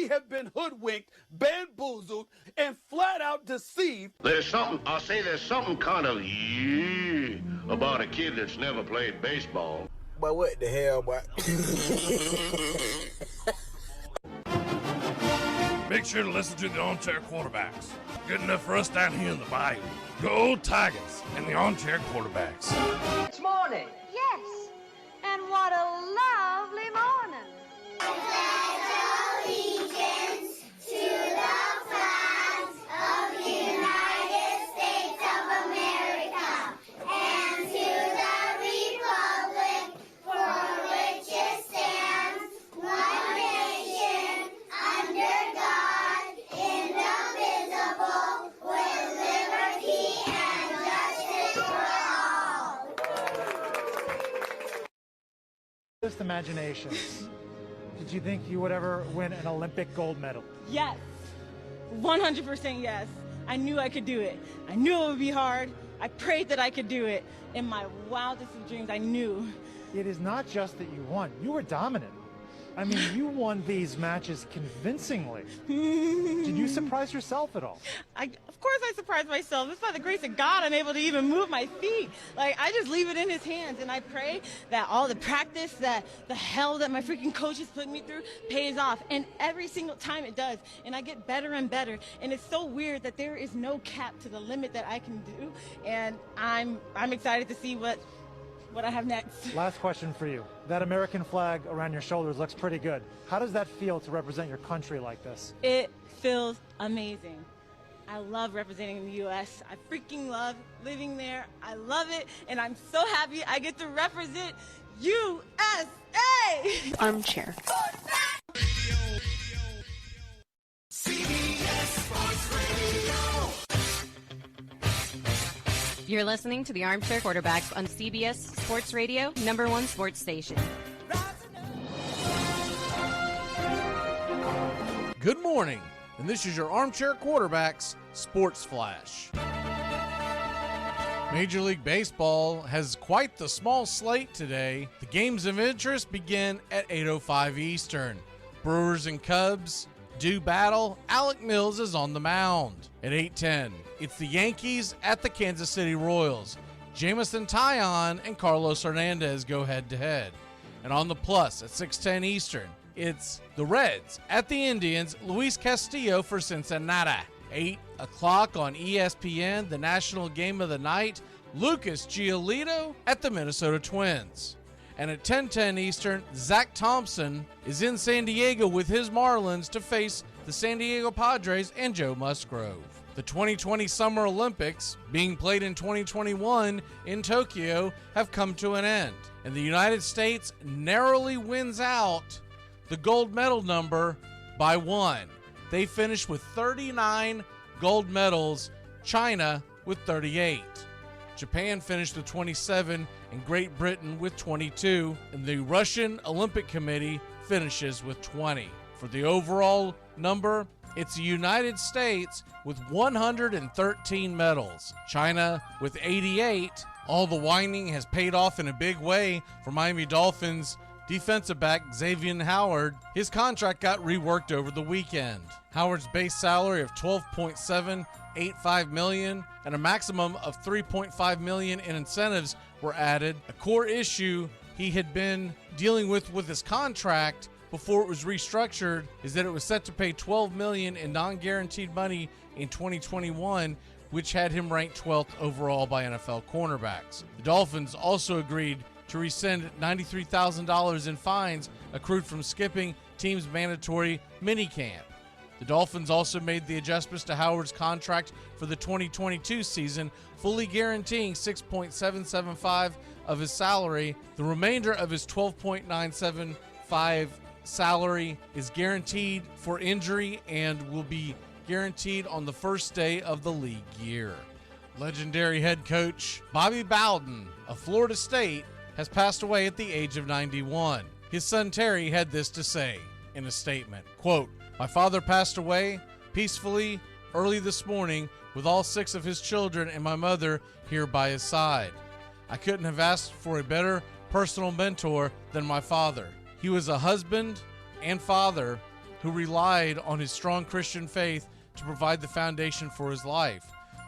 have been hoodwinked, bamboozled, and flat out deceived. There's something kind of about a kid that's never played baseball. But what the hell, boy? Make sure to listen to the Armchair Quarterbacks. Good enough for us down here in the bayou. Go Tigers and the Armchair Quarterbacks. It's morning. Yes, and what a lovely morning. Allegiance to the flag of the United States of America and to the republic for which it stands, one nation, under God, indivisible, with liberty and justice for all. Just imaginations. Did you think you would ever win an Olympic gold medal? Yes, 100% yes. I knew I could do it. I knew it would be hard. I prayed that I could do it. In my wildest of dreams, I knew. It is not just that you won, you were dominant. I mean, you won these matches convincingly. Did you surprise yourself at all? Of course I surprised myself. It's by the grace of God I'm able to even move my feet. Like, I just leave it in his hands, and I pray that all the practice, that the hell that my freaking coaches put me through pays off. And every single time it does, and I get better and better. And it's so weird that there is no cap to the limit that I can do, and I'm excited to see what I have next. Last question for you. That American flag around your shoulders looks pretty good. How does that feel to represent your country like this? It feels amazing. I love representing the U.S. I freaking love living there. I love it, and I'm so happy I get to represent USA! Armchair. You're listening to the Armchair Quarterbacks on CBS Sports Radio, #1 sports station. Good morning, and this is your Armchair Quarterbacks Sports Flash. Major League Baseball has quite the small slate today. The games of interest begin at 8:05 Eastern. Brewers and Cubs do battle. Alec Mills is on the mound. At 8:10, it's the Yankees at the Kansas City Royals. Jameson Taillon and Carlos Hernandez go head-to-head. And on the plus at 6:10 Eastern, it's the Reds at the Indians. Luis Castillo for Cincinnati. 8 o'clock on ESPN, the national game of the night, Lucas Giolito at the Minnesota Twins. And at 10:10 Eastern, Zach Thompson is in San Diego with his Marlins to face the San Diego Padres and Joe Musgrove. The 2020 Summer Olympics, being played in 2021 in Tokyo, have come to an end, and the United States narrowly wins out the gold medal number by 1. They finished with 39 gold medals, China with 38. Japan finished with 27, and Great Britain with 22, and the Russian Olympic Committee finishes with 20. For the overall number, it's the United States with 113 medals, China with 88. All the whining has paid off in a big way for Miami Dolphins defensive back Xavier Howard. His contract got reworked over the weekend. Howard's base salary of $12.785 million and a maximum of $3.5 million in incentives were added. A core issue he had been dealing with his contract before it was restructured is that it was set to pay $12 million in non-guaranteed money in 2021, which had him ranked 12th overall by NFL cornerbacks. The Dolphins also agreed to rescind $93,000 in fines accrued from skipping team's mandatory minicamp. The Dolphins also made the adjustments to Howard's contract for the 2022 season, fully guaranteeing $6.775 of his salary. The remainder of his $12.975 salary is guaranteed for injury and will be guaranteed on the first day of the league year. Legendary head coach Bobby Bowden of Florida State has passed away at the age of 91. His son Terry had this to say in a statement, quote, "My father passed away peacefully early this morning with all 6 of his children and my mother here by his side. I couldn't have asked for a better personal mentor than my father. He was a husband and father who relied on his strong Christian faith to provide the foundation for his life.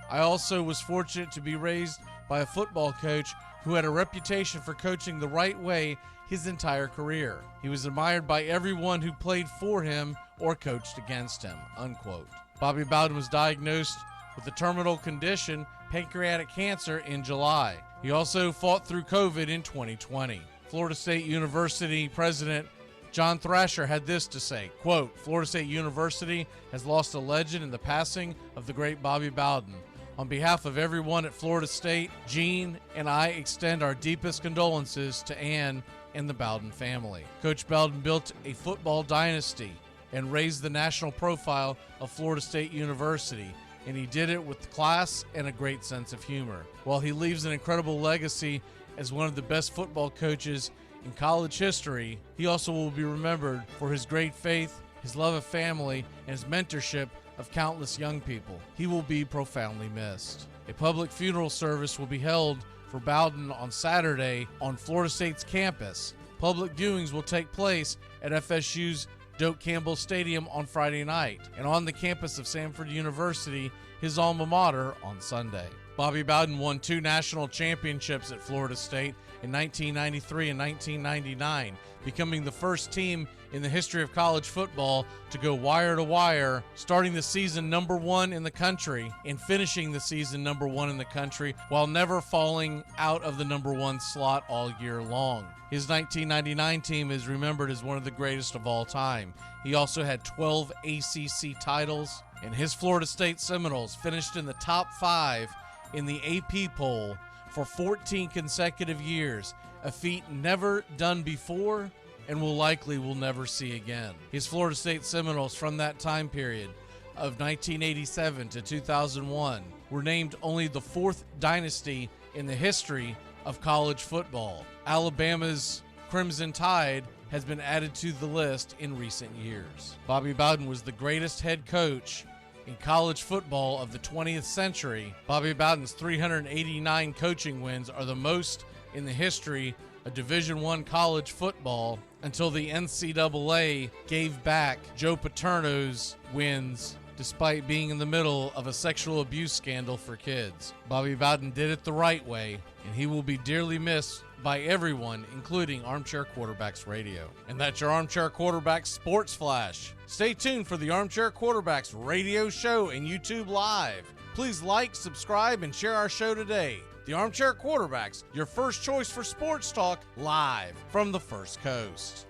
I also was fortunate to be raised by a football coach who had a reputation for coaching the right way his entire career. He was admired by everyone who played for him or coached against him," unquote. Bobby Bowden was diagnosed with a terminal condition, pancreatic cancer, in July. He also fought through COVID in 2020. Florida State University President John Thrasher had this to say, quote, "Florida State University has lost a legend in the passing of the great Bobby Bowden. On behalf of everyone at Florida State, Gene and I extend our deepest condolences to Ann and the Bowden family." Coach Bowden built a football dynasty and raised the national profile of Florida State University, and he did it with class and a great sense of humor. While he leaves an incredible legacy as one of the best football coaches in college history, he also will be remembered for his great faith, his love of family, and his mentorship of countless young people. He will be profoundly missed. A public funeral service will be held for Bowden on Saturday on Florida State's campus. Public viewings will take place at FSU's Doak Campbell Stadium on Friday night, and on the campus of Samford University, his alma mater, on Sunday. Bobby Bowden won 2 national championships at Florida State in 1993 and 1999, becoming the first team in the history of college football to go wire to wire, starting the season number 1 in the country and finishing the season number 1 in the country while never falling out of the number 1 slot all year long. His 1999 team is remembered as one of the greatest of all time. He also had 12 ACC titles, and his Florida State Seminoles finished in the top 5 in the AP poll for 14 consecutive years, a feat never done before and will never see again. His Florida State Seminoles from that time period of 1987 to 2001 were named only the 4th dynasty in the history of college football. Alabama's Crimson Tide has been added to the list in recent years. Bobby Bowden was the greatest head coach in college football of the 20th century. Bobby Bowden's 389 coaching wins are the most in the history of Division I college football until the NCAA gave back Joe Paterno's wins despite being in the middle of a sexual abuse scandal for kids. Bobby Bowden did it the right way, and he will be dearly missed by everyone, including Armchair Quarterbacks Radio. And that's your Armchair Quarterbacks Sports Flash. Stay tuned for the Armchair Quarterbacks Radio Show and YouTube Live. Please like, subscribe, and share our show today. The Armchair Quarterbacks, your first choice for sports talk, live from the First Coast.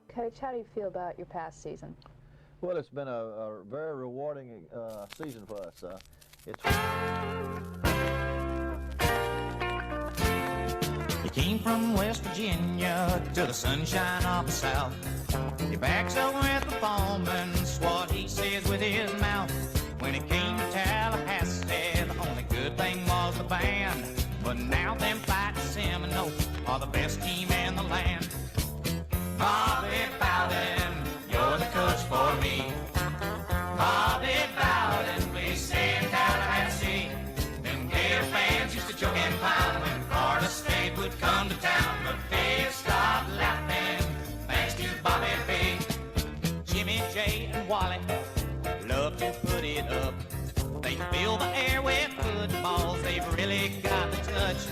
Coach, how do you feel about your past season? Well, it's been a very rewarding season for us. You came from West Virginia to the sunshine of the South. Your back's up with the foreman's what he says with his mouth. When it came to Tallahassee, the only good thing was the band. But now them fighting Seminoles are the best team in the land. Bobby Bowden, you're the coach for me. Bobby Bowden, please stay in Tallahassee. Them Gator fans used to joke and clown when Florida State would come to town, but they stopped laughing thanks to Bobby B. Jimmy J and Wally love to put it up. They fill the air with footballs, they've really got the touch.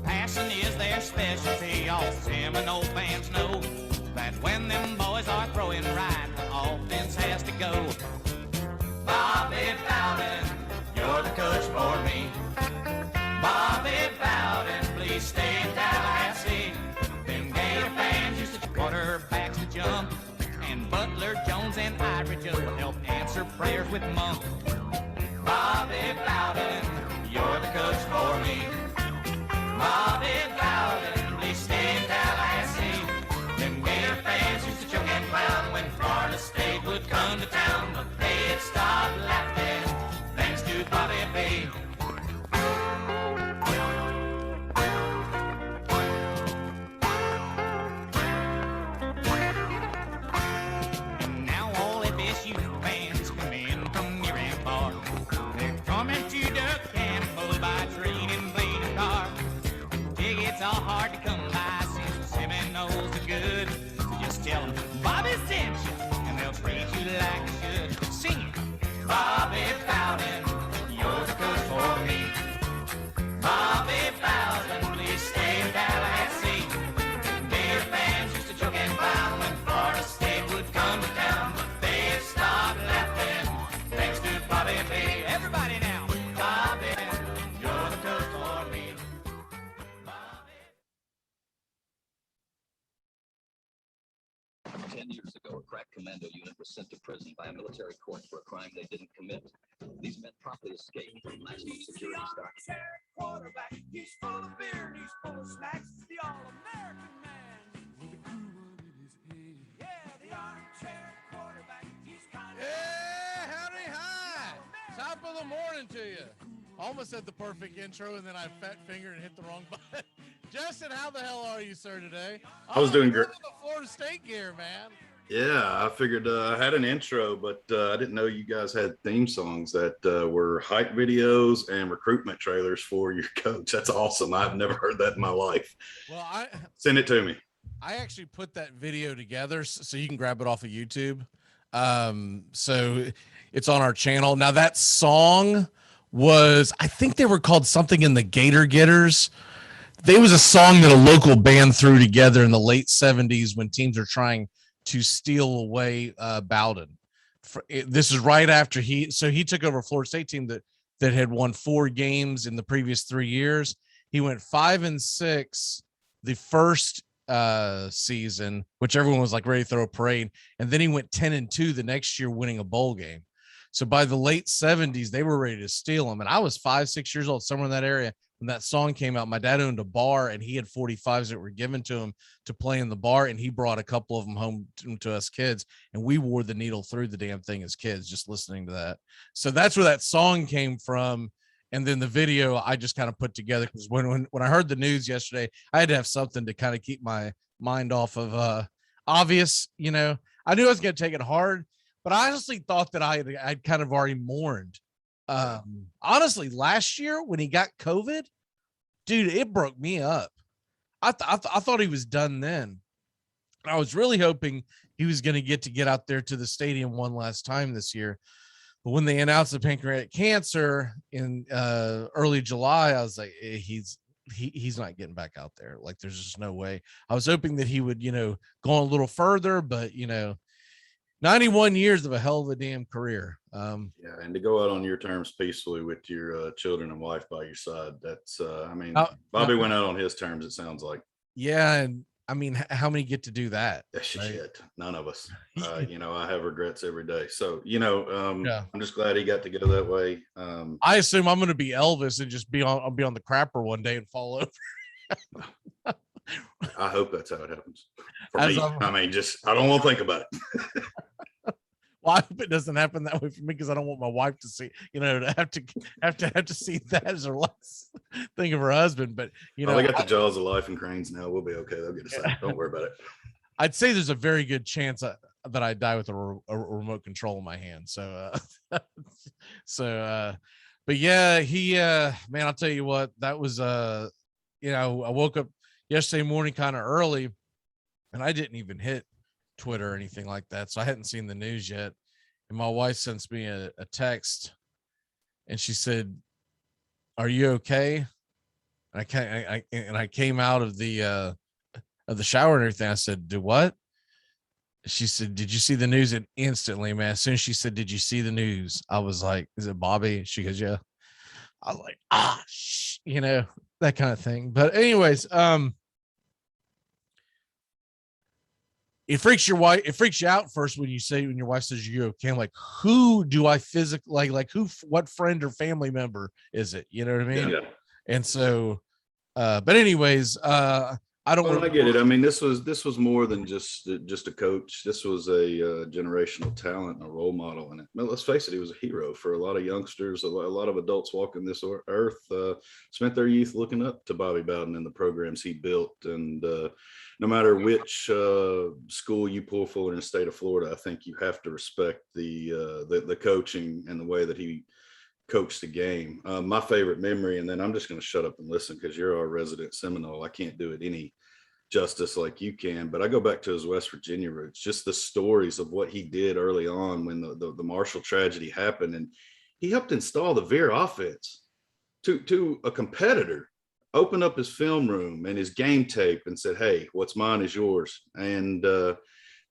Passing is their specialty, all Seminole fans know that when them boys are throwing right, the offense has to go. Bobby Bowden, you're the coach for me. Bobby Bowden, please stay in Tallahassee. Them Gator fans used to quarterbacks to jump, and Butler, Jones, and Ira Joe help answer prayers with Monk. Bobby Bowden, you're the coach for me. Bobby Bowden, please stay in Tallahassee. Them Gator fans used to choke and clown when Florida State would come to town, but they'd stop laughing thanks to Bobby B. And now all FSU fans come in from near and far. They're coming to Doak Campbell by train and plane and car. Tickets 10 years ago, a crack commando unit was sent to prison by a military court for a crime they didn't commit. These men promptly escaped from maximum security stop. Quarterback, he's full of beer and he's full of snacks. The all-American man with a cool one in his hand. Yeah, the armchair quarterback, he's kind of... Yeah, howdy, hi. Top of the morning to you. Almost had the perfect intro, and then I fat fingered and hit the wrong button. Justin, how the hell are you, sir, today? I was doing great. The Florida State gear, man. Yeah, I figured I had an intro, but I didn't know you guys had theme songs that were hype videos and recruitment trailers for your coach. That's awesome. I've never heard that in my life. Well, send it to me. I actually put that video together so you can grab it off of YouTube. So it's on our channel. Now that song was, I think they were called something in the Gator Getters. There was a song that a local band threw together in the late 70s when teams are trying to steal away Bowden. This is right after he took over a Florida State team that had won 4 games in the previous 3 years. He went 5-6 the first season, which everyone was like ready to throw a parade, and then he went 10-2 the next year, winning a bowl game. So by the late 70s, they were ready to steal him. And I was 5-6 years old, somewhere in that area. When that song came out, my dad owned a bar and he had 45s that were given to him to play in the bar. And he brought a couple of them home to us kids. And we wore the needle through the damn thing as kids, just listening to that. So that's where that song came from. And then the video I just kind of put together because when I heard the news yesterday, I had to have something to kind of keep my mind off of obvious, I knew I was going to take it hard, but I honestly thought that I'd kind of already mourned. Honestly, last year when he got COVID, dude, it broke me up. I thought he was done then. I was really hoping he was going to get out there to the stadium one last time this year. But when they announced the pancreatic cancer in early July, I was like, he's not getting back out there. Like, there's just no way. I was hoping that he would, go on a little further, but 91 years of a hell of a damn career. Yeah, and to go out on your terms peacefully with your children and wife by your side, that's Bobby went out on his terms, it sounds like. Yeah, and how many get to do that? Shit, right? None of us. I have regrets every day. So I'm just glad he got to go that way. I assume I'm going to be Elvis and just I'll be on the crapper one day and fall over. I hope that's how it happens. For me, I don't want to think about it. Well, I hope it doesn't happen that way for me because I don't want my wife to see, to have to see that as her last thing of her husband. But they got the jaws of life and cranes now. We'll be okay. They'll get us out. Don't worry about it. I'd say there's a very good chance that I die with a remote control in my hand. So, but yeah, man, I'll tell you what, that was, I woke up yesterday morning kind of early and I didn't even hit Twitter or anything like that. So I hadn't seen the news yet. And my wife sends me a text and she said, "Are you okay?" And I came out of the shower and everything. I said, "Do what?" She said, "Did you see the news?" And instantly, man, as soon as she said, "Did you see the news?" I was like, "Is it Bobby?" She goes, "Yeah." I was like, that kind of thing. But anyways, it freaks your wife. It freaks you out first when your wife says you're okay. I'm like, who do I physically like? What friend or family member is it? You know what I mean? Yeah. And so, but anyways, I don't. I get it. I mean, this was more than just a coach. This was a generational talent and a role model. And let's face it, he was a hero for a lot of youngsters. A lot of adults walking this earth spent their youth looking up to Bobby Bowden and the programs he built. And no matter which school you pull for in the state of Florida, I think you have to respect the coaching and the way that he coached the game. My favorite memory, and then I'm just going to shut up and listen because you're our resident Seminole. I can't do it any justice like you can, but I go back to his West Virginia roots, just the stories of what he did early on when the Marshall tragedy happened, and he helped install the Veer offense to a competitor, opened up his film room and his game tape and said, "Hey, what's mine is yours." And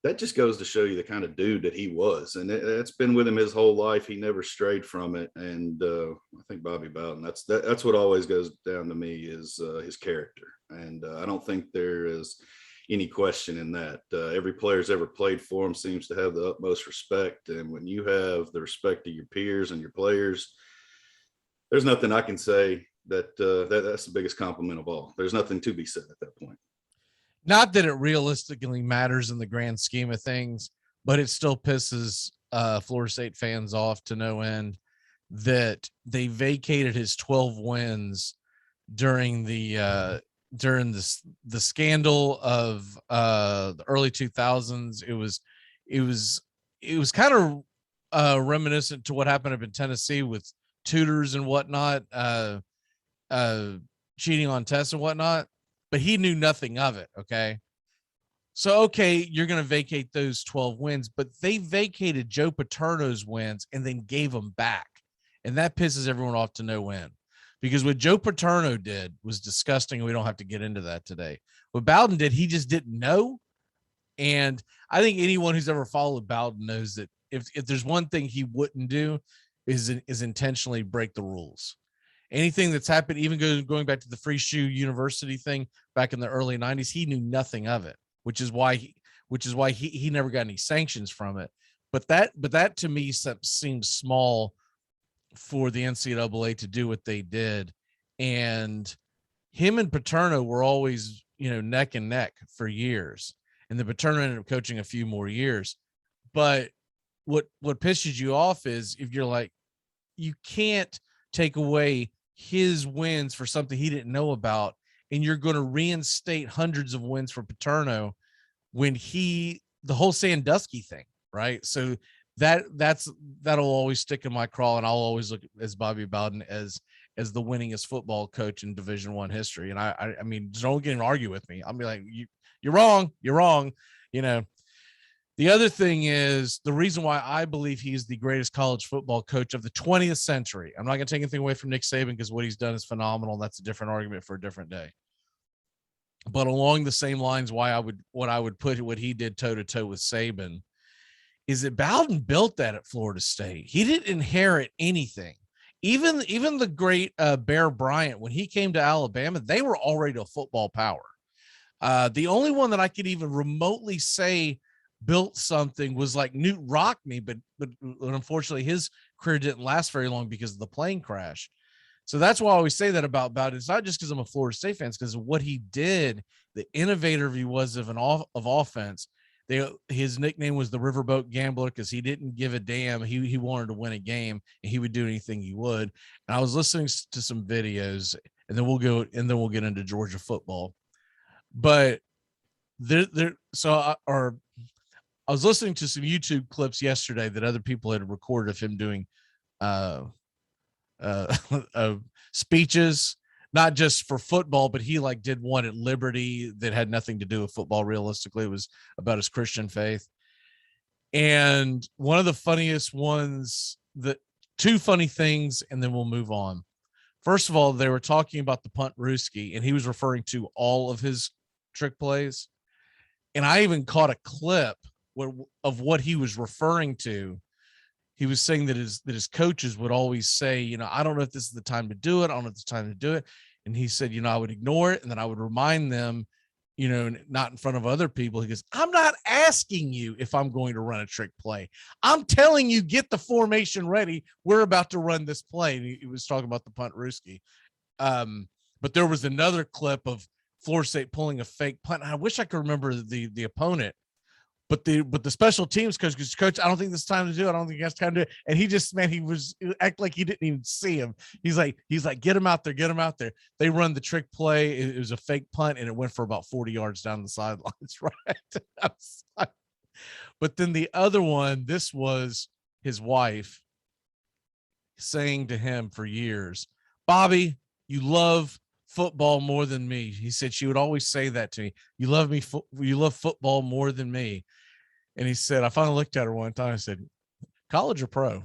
that just goes to show you the kind of dude that he was. And it's been with him his whole life. He never strayed from it. And I think Bobby Bowden, that's what always goes down to me is his character. And I don't think there is any question in that. Every player's ever played for him seems to have the utmost respect. And when you have the respect of your peers and your players, there's nothing I can say that's the biggest compliment of all. There's nothing to be said at that point. Not that it realistically matters in the grand scheme of things, but it still pisses Florida State fans off to no end that they vacated his 12 wins during the scandal of the early 2000s. It was kind of reminiscent to what happened up in Tennessee with tutors and whatnot, cheating on tests and whatnot, but he knew nothing of it. Okay. So, okay, you're going to vacate those 12 wins, but they vacated Joe Paterno's wins and then gave them back. And that pisses everyone off to no end, because what Joe Paterno did was disgusting. And we don't have to get into that today. What Bowden did, he just didn't know. And I think anyone who's ever followed Bowden knows that if there's one thing he wouldn't do is intentionally break the rules. Anything that's happened, even going back to the Free Shoe University thing back in the early 90s, he knew nothing of it, which is why he never got any sanctions from it. But that to me seems small for the NCAA to do what they did. And him and Paterno were always, neck and neck for years. And the Paterno ended up coaching a few more years. But what pisses you off is if you're like, you can't take away his wins for something he didn't know about, and you're going to reinstate hundreds of wins for Paterno when the whole Sandusky thing, right? So that'll always stick in my craw, and I'll always look as Bobby Bowden as the winningest football coach in Division I history. And I mean, don't get and argue with me. I'll be like, you're wrong. The other thing is the reason why I believe he's the greatest college football coach of the 20th century. I'm not going to take anything away from Nick Saban, because what he's done is phenomenal. That's a different argument for a different day. But along the same lines, what I would put what he did toe to toe with Saban is that Bowden built that at Florida State. He didn't inherit anything. Even the great Bear Bryant, when he came to Alabama, they were already a football power. The only one that I could even remotely say built something was like Newt Rockne, but unfortunately his career didn't last very long because of the plane crash. So that's why I always say that about it. It's not just because I'm a Florida State fan, it's because of what he did, the innovator he was of offense. His nickname was the Riverboat Gambler because he didn't give a damn. He wanted to win a game, and he would do anything he would. And I was listening to some videos, and then we'll get into Georgia football. But I was listening to some YouTube clips yesterday that other people had recorded of him doing speeches, not just for football, but he did one at Liberty that had nothing to do with football. Realistically, it was about his Christian faith. And one of the funniest ones, two funny things, and then we'll move on. First of all, they were talking about the punt Ruski, and he was referring to all of his trick plays. And I even caught a clip of what he was referring to. He was saying that his coaches would always say, I don't know if this is the time to do it. I don't know if it's time to do it. And he said, I would ignore it. And then I would remind them, not in front of other people. He goes, I'm not asking you if I'm going to run a trick play. I'm telling you, get the formation ready. We're about to run this play. And he was talking about the punt Ruski. But there was another clip of Florida State pulling a fake punt. I wish I could remember the opponent. But the special teams coach, because coach, I don't think this time to do it. I don't think he has time to do it. And he just, man, he act like he didn't even see him. He's like, get him out there, get him out there. They run the trick play. It was a fake punt, and it went for about 40 yards down the sidelines, right? But then the other one, this was his wife saying to him for years, Bobby, you love football more than me. He said she would always say that to me. You love football more than me. And he said, I finally looked at her one time and said, college or pro?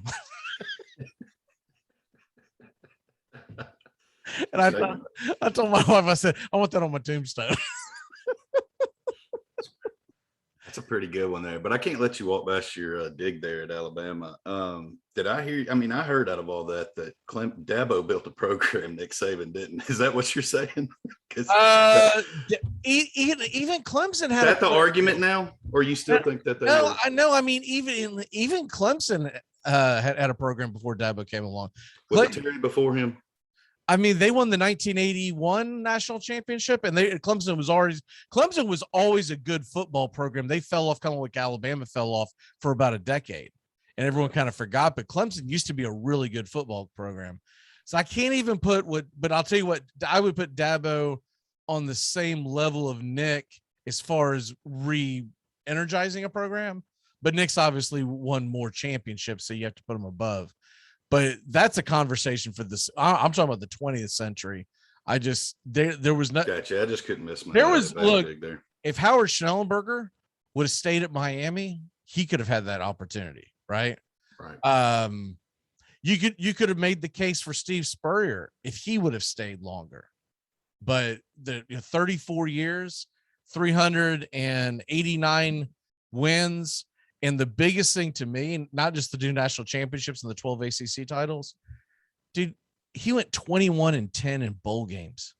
And I told my wife, I said, I want that on my tombstone. That's a pretty good one there, but I can't let you walk past your dig there at Alabama. Did I hear? I mean, I heard out of all that Dabo built a program, Nick Saban didn't. Is that what you're saying? Even Clemson had Is that the argument now, or you still think that they no, were? I know. I mean, even Clemson had a program before Dabo came along. Was it Terry before him? I mean, they won the 1981 national championship, and Clemson was always a good football program. They fell off kind of like Alabama fell off for about a decade, and everyone kind of forgot. But Clemson used to be a really good football program. So I can't even but I'll tell you what, I would put Dabo on the same level of Nick as far as re-energizing a program. But Nick's obviously won more championships, so you have to put him above. But that's a conversation for this. I'm talking about the 20th century. There was not. Gotcha. I just couldn't miss my. There. If Howard Schnellenberger would have stayed at Miami, he could have had that opportunity, right? Right. You could have made the case for Steve Spurrier if he would have stayed longer. But 34 years, 389 wins. And the biggest thing to me, not just the two national championships and the 12 ACC titles, dude, he went 21-10 in bowl games.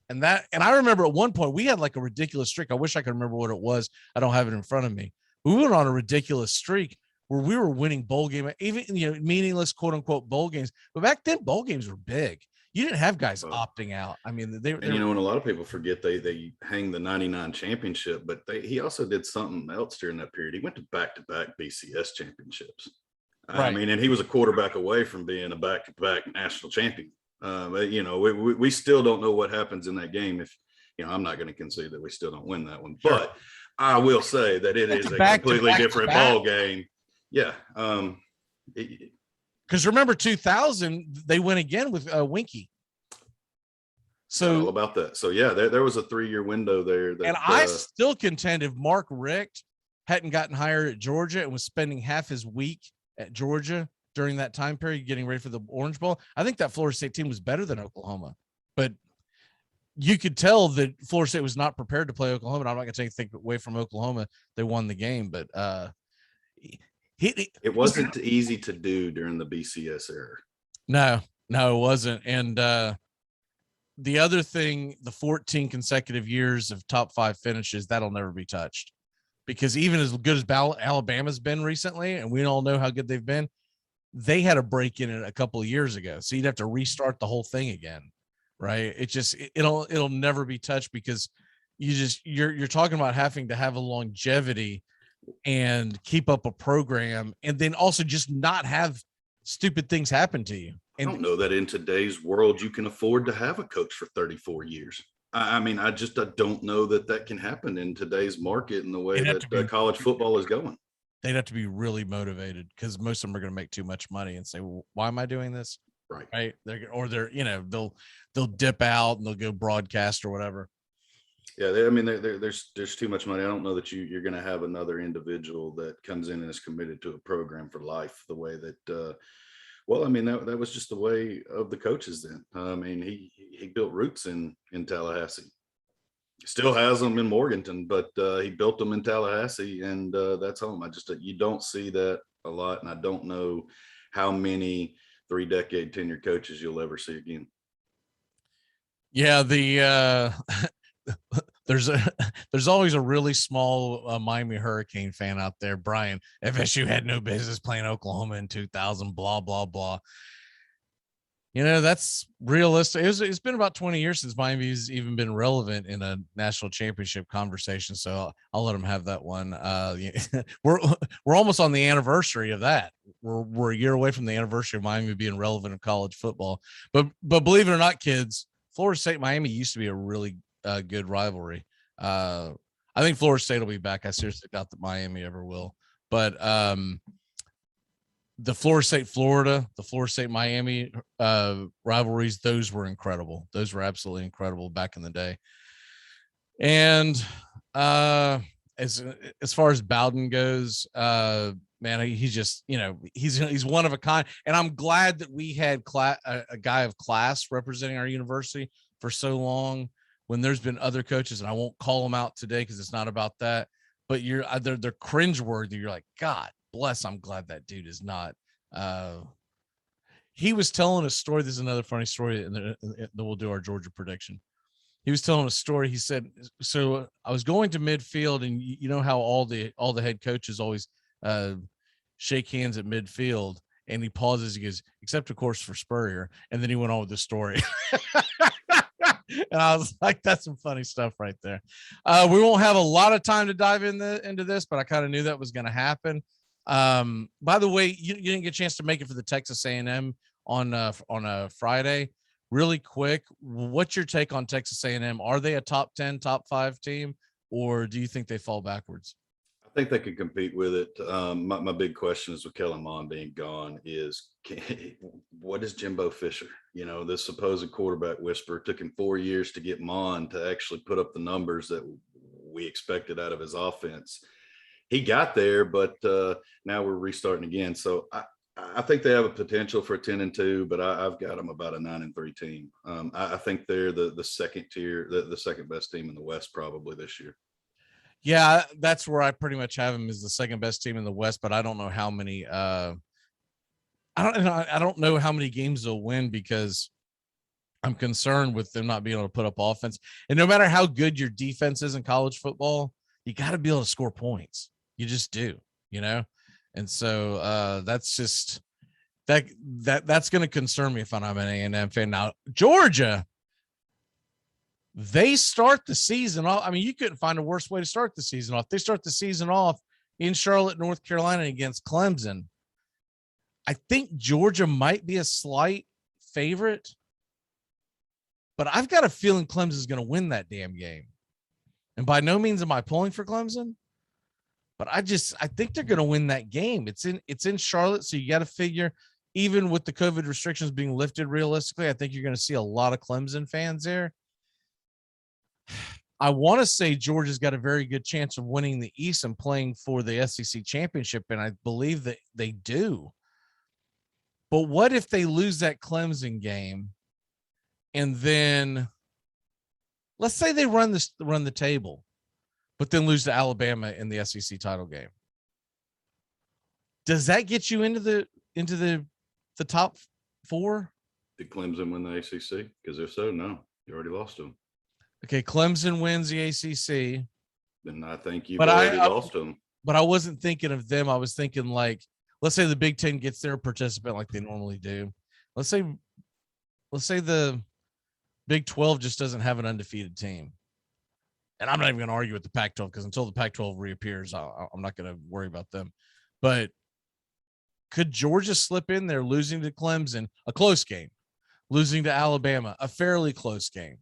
And I remember at one point we had like a ridiculous streak. I wish I could remember what it was. I don't have it in front of me. We went on a ridiculous streak where we were winning bowl game, even meaningless quote unquote bowl games. But back then, bowl games were big. You didn't have guys opting out. I mean, and and a lot of people forget they hang the 99 championship, but he also did something else during that period. He went to back-to-back BCS championships. Right. I mean, and he was a quarterback away from being a back-to-back national champion. We still don't know what happens in that game. If I'm not going to concede that we still don't win that one, sure. But I will say that it is a completely different ball game. Yeah. Because remember 2000, they went again with Winky. So all about that. So yeah, there was a 3-year window there. And I still contend if Mark Richt hadn't gotten hired at Georgia and was spending half his week at Georgia during that time period, getting ready for the Orange Bowl, I think that Florida State team was better than Oklahoma. But you could tell that Florida State was not prepared to play Oklahoma. And I'm not going to take anything away from Oklahoma. They won the game, but it wasn't easy to do during the BCS era. No, it wasn't. And the other thing, the 14 consecutive years of top 5 finishes, that'll never be touched. Because even as good as Alabama's been recently, and we all know how good they've been, they had a break in it a couple of years ago. So you'd have to restart the whole thing again, right? It'll never be touched because you're talking about having to have a longevity and keep up a program, and then also just not have stupid things happen to you. I don't know that in today's world you can afford to have a coach for 34 years. I mean, I don't know that can happen in today's market and the way that college football is going. They'd have to be really motivated because most of them are going to make too much money and say, well, why am I doing this? Right. They'll dip out and they'll go broadcast or whatever. Yeah, there's too much money. I don't know that you're going to have another individual that comes in and is committed to a program for life the way that, that was just the way of the coaches then. I mean, he built roots in Tallahassee. Still has them in Morganton, but he built them in Tallahassee, and that's home. You don't see that a lot, and I don't know how many 3-decade tenured coaches you'll ever see again. Yeah, there's always a really small Miami Hurricane fan out there, Brian. FSU had no business playing Oklahoma in 2000, blah, blah, blah. That's realistic. It's been about 20 years since Miami's even been relevant in a national championship conversation. So I'll let them have that one. We're almost on the anniversary of that. We're a year away from the anniversary of Miami being relevant in college football. But believe it or not, kids, Florida State Miami used to be a really good rivalry. I think Florida State will be back. I seriously doubt that Miami ever will. But the Florida State Florida, the Florida State Miami rivalries, those were incredible. Those were absolutely incredible back in the day. And as far as Bowden goes, man, he's just, he's one of a kind. And I'm glad that we had a guy of class representing our university for so long, when there's been other coaches, and I won't call them out today because it's not about that, but they're cringeworthy. You're like, God bless, I'm glad that dude is not. He was telling a story. This is another funny story, and then we'll do our Georgia prediction. he was telling a story. He said, so I was going to midfield, and you know how all the head coaches always shake hands at midfield, and he pauses, he goes, except of course for Spurrier, and then he went on with the story. And I was like, that's some funny stuff right there. We won't have a lot of time to dive into this, but I kind of knew that was going to happen. By the way, you didn't get a chance to make it for the Texas A&M on a Friday. Really quick, what's your take on Texas A&M? Are they a top 10, top 5 team, or do you think they fall backwards? I think they could compete with it. My big question is with Kellen Mond being gone is what is Jimbo Fisher? You know, this supposed quarterback whisperer. Took him 4 years to get Mond to actually put up the numbers that we expected out of his offense. He got there, but now we're restarting again. So I think they have a potential for a 10-2, but I've got them about a 9-3 team. I think they're the second tier, the second best team in the West probably this year. Yeah, that's where I pretty much have them as the second best team in the West, but I don't know how many. I don't know how many games they'll win because I'm concerned with them not being able to put up offense. And no matter how good your defense is in college football, you got to be able to score points. You just do, you know. And so that's just that's going to concern me if I'm an A&M fan. Now Georgia, they start the season off. I mean, you couldn't find a worse way to start the season off. They start the season off in Charlotte, North Carolina against Clemson. I think Georgia might be a slight favorite, but I've got a feeling Clemson is going to win that damn game. And by no means am I pulling for Clemson, but I think they're going to win that game. It's in Charlotte, so you got to figure, even with the COVID restrictions being lifted realistically, I think you're going to see a lot of Clemson fans there. I want to say Georgia's got a very good chance of winning the East and playing for the SEC championship, and I believe that they do. But what if they lose that Clemson game, and then let's say they run the table, but then lose to Alabama in the SEC title game? Does that get you into the top 4? Did Clemson win the ACC? Because if so, no, you already lost to them. Okay, Clemson wins the ACC. Then I think you've already lost them. But I wasn't thinking of them. I was thinking, like, let's say the Big Ten gets their participant like they normally do. Let's say the Big 12 just doesn't have an undefeated team. And I'm not even going to argue with the Pac-12 because until the Pac-12 reappears, I'm not going to worry about them. But could Georgia slip in there losing to Clemson, a close game, losing to Alabama, a fairly close game?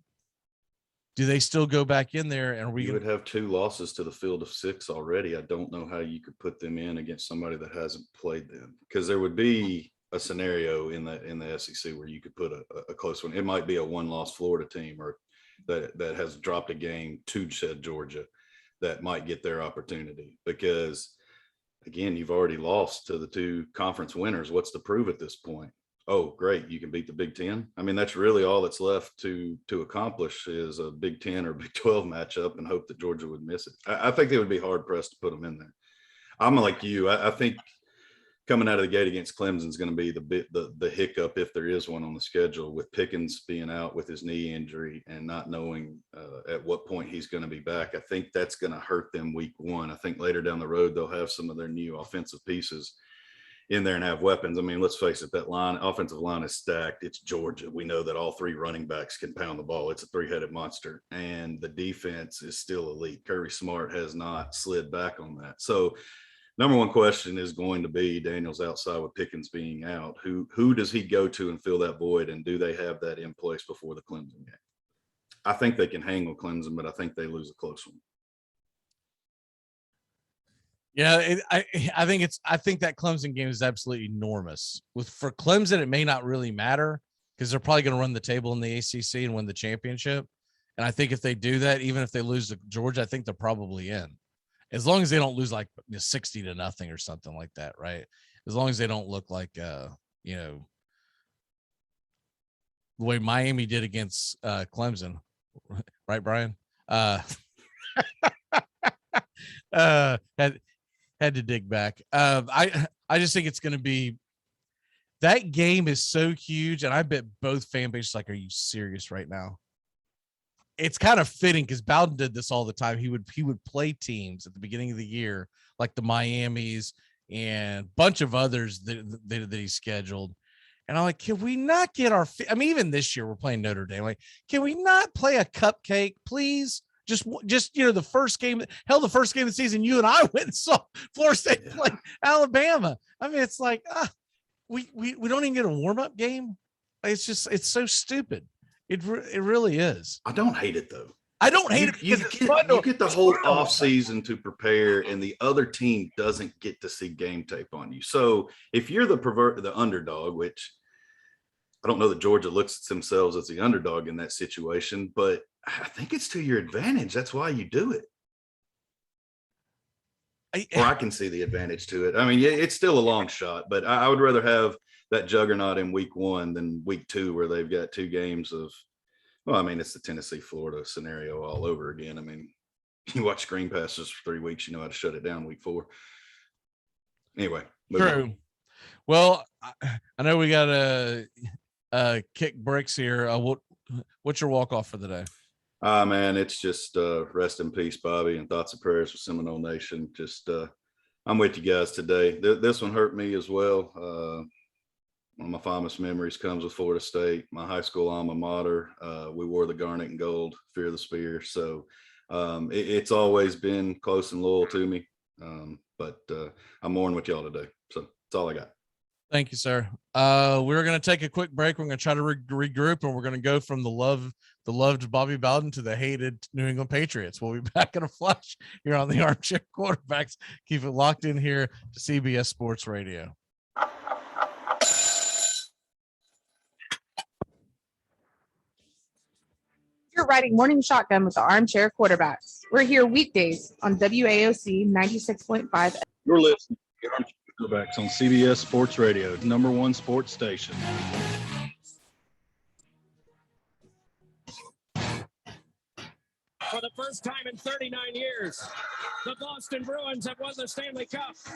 Do they still go back in there? And you would have 2 losses to the field of 6 already. I don't know how you could put them in against somebody that hasn't played them, because there would be a scenario in the SEC where you could put a close one. It might be a 1-loss Florida team or that has dropped a game to said Georgia that might get their opportunity, because again, you've already lost to the 2 conference winners. What's to prove at this point? Oh, great, you can beat the Big Ten. I mean, that's really all that's left to accomplish is a Big 10 or Big 12 matchup and hope that Georgia would miss it. I think they would be hard pressed to put them in there. I'm like you. I think coming out of the gate against Clemson is going to be the hiccup, if there is one on the schedule, with Pickens being out with his knee injury and not knowing at what point he's going to be back. I think that's going to hurt them week 1. I think later down the road, they'll have some of their new offensive pieces in there and have weapons. I mean, let's face it, that offensive line is stacked. It's Georgia. We know that all 3 running backs can pound the ball. It's a 3-headed monster, and the defense is still elite. Kirby Smart has not slid back on that. So number one question is going to be, Daniel's outside with Pickens being out. Who does he go to and fill that void? And do they have that in place before the Clemson game? I think they can hang with Clemson, but I think they lose a close one. Yeah, I think that Clemson game is absolutely enormous. For Clemson, it may not really matter because they're probably going to run the table in the ACC and win the championship. And I think if they do that, even if they lose to Georgia, I think they're probably in, as long as they don't lose like 60-0 or something like that, right? As long as they don't look like the way Miami did against Clemson, right, Brian? Had to dig back. I just think it's going to be, that game is so huge, and I bet both fan bases like, are you serious right now? it's kind of fitting because Bowden did this all the time. He would play teams at the beginning of the year, like the Miamis and a bunch of others that he scheduled. And I'm like, can we not get our, I mean, even this year we're playing Notre Dame. Like, can we not play a cupcake, please? Just, the first game of the season, you and I went and saw Florida State play Alabama. I mean, it's like, we don't even get a warm-up game. It's so stupid. It really is. I don't hate it though. I don't hate it. You get the whole off season to prepare, and the other team doesn't get to see game tape on you. So if you're the underdog, which I don't know that Georgia looks at themselves as the underdog in that situation, but I think it's to your advantage. That's why you do it. Or I can see the advantage to it. I mean, it's still a long shot, but I would rather have that juggernaut in week 1 than week 2, where they've got 2 games of, well, I mean, it's the Tennessee-Florida scenario all over again. I mean, you watch screen passes for 3 weeks, you know how to shut it down week 4. Anyway. True. Well, I know we got to kick bricks here. What's your walk-off for the day? Man, it's just rest in peace, Bobby, and thoughts and prayers for Seminole Nation. Just I'm with you guys today. This one hurt me as well. One of my fondest memories comes with Florida State, my high school alma mater. We wore the garnet and gold, fear the spear. So it's always been close and loyal to me. But I'm mourning with y'all today. So that's all I got. Thank you, sir. We're going to take a quick break. We're going to try to regroup, and we're going to go from the loved Bobby Bowden to the hated New England Patriots. We'll be back in a flash here on the Armchair Quarterbacks. Keep it locked in here to CBS Sports Radio. You're riding Morning Shotgun with the Armchair Quarterbacks. We're here weekdays on WAOC 96.5. You're listening to Armchair Quarterbacks on CBS Sports Radio, #1 sports station. For the first time in 39 years, the Boston Bruins have won the Stanley Cup. Out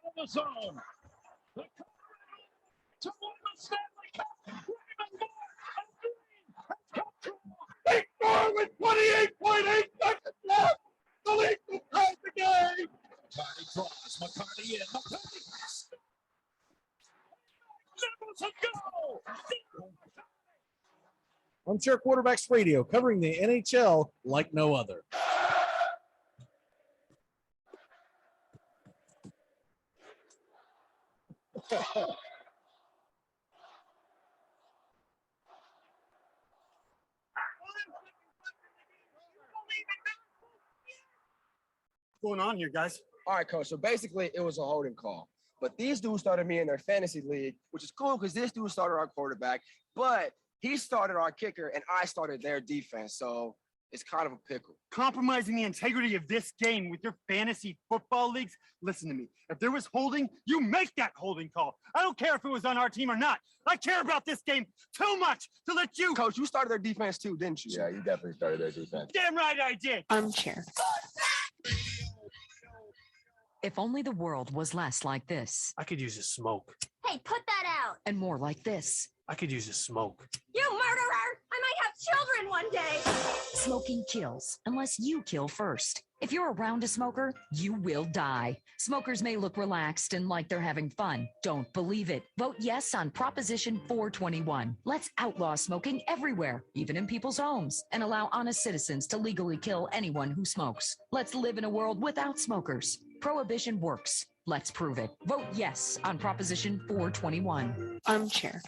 of the zone. To win the Stanley Cup. They score with 28.8 seconds left. The Leafs will tie the game. McCarty draws. McCarty in. McCarty. Nibbles a goal. Armchair Quarterbacks Radio, covering the NHL like no other. What's going on here, guys? All right, coach. So basically, it was a holding call. But these dudes started me in their fantasy league, which is cool because this dude started our quarterback, but he started our kicker and I started their defense. So it's kind of a pickle. Compromising the integrity of this game with your fantasy football leagues? Listen to me. If there was holding, you make that holding call. I don't care if it was on our team or not. I care about this game too much to let you. Coach, you started their defense too, didn't you? Yeah, you definitely started their defense. Damn right I did. Armchair. If only the world was less like this. I could use a smoke. Hey, put that out. And more like this. I could use a smoke. You murderer! I might have children one day. Smoking kills, unless you kill first. If you're around a smoker, you will die. Smokers may look relaxed and like they're having fun. Don't believe it. Vote yes on Proposition 421. Let's outlaw smoking everywhere, even in people's homes, and allow honest citizens to legally kill anyone who smokes. Let's live in a world without smokers. Prohibition works. Let's prove it. Vote yes on Proposition 421. Armchair.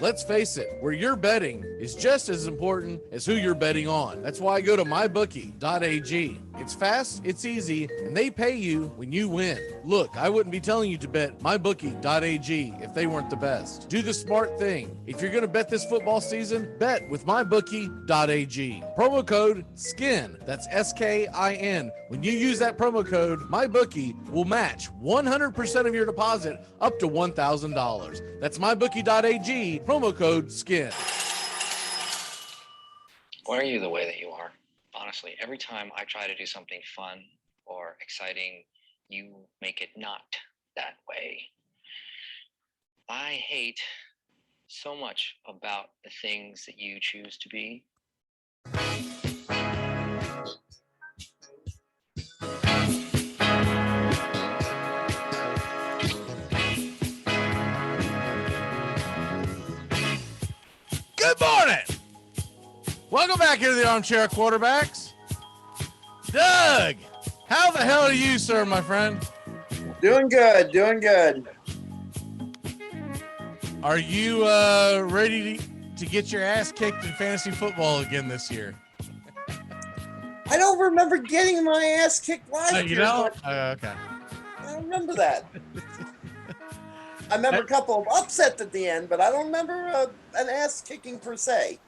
Let's face it, where you're betting is just as important as who you're betting on. That's why I go to mybookie.ag. It's fast, it's easy, and they pay you when you win. Look, I wouldn't be telling you to bet mybookie.ag if they weren't the best. Do the smart thing. If you're going to bet this football season, bet with mybookie.ag. Promo code SKIN, that's SKIN. When you use that promo code, MyBookie will match 100% of your deposit up to $1,000. That's mybookie.ag, promo code SKIN. Why are you the way that you are? Honestly, every time I try to do something fun or exciting, you make it not that way. I hate so much about the things that you choose to be. Good morning. Welcome back here to the Armchair Quarterbacks. Doug, how the hell are you, sir, my friend? Doing good, doing good. Are you ready to get your ass kicked in fantasy football again this year? I don't remember getting my ass kicked last You year. don't? But Okay. I don't remember that. I remember a couple of upsets at the end, but I don't remember an ass kicking per se.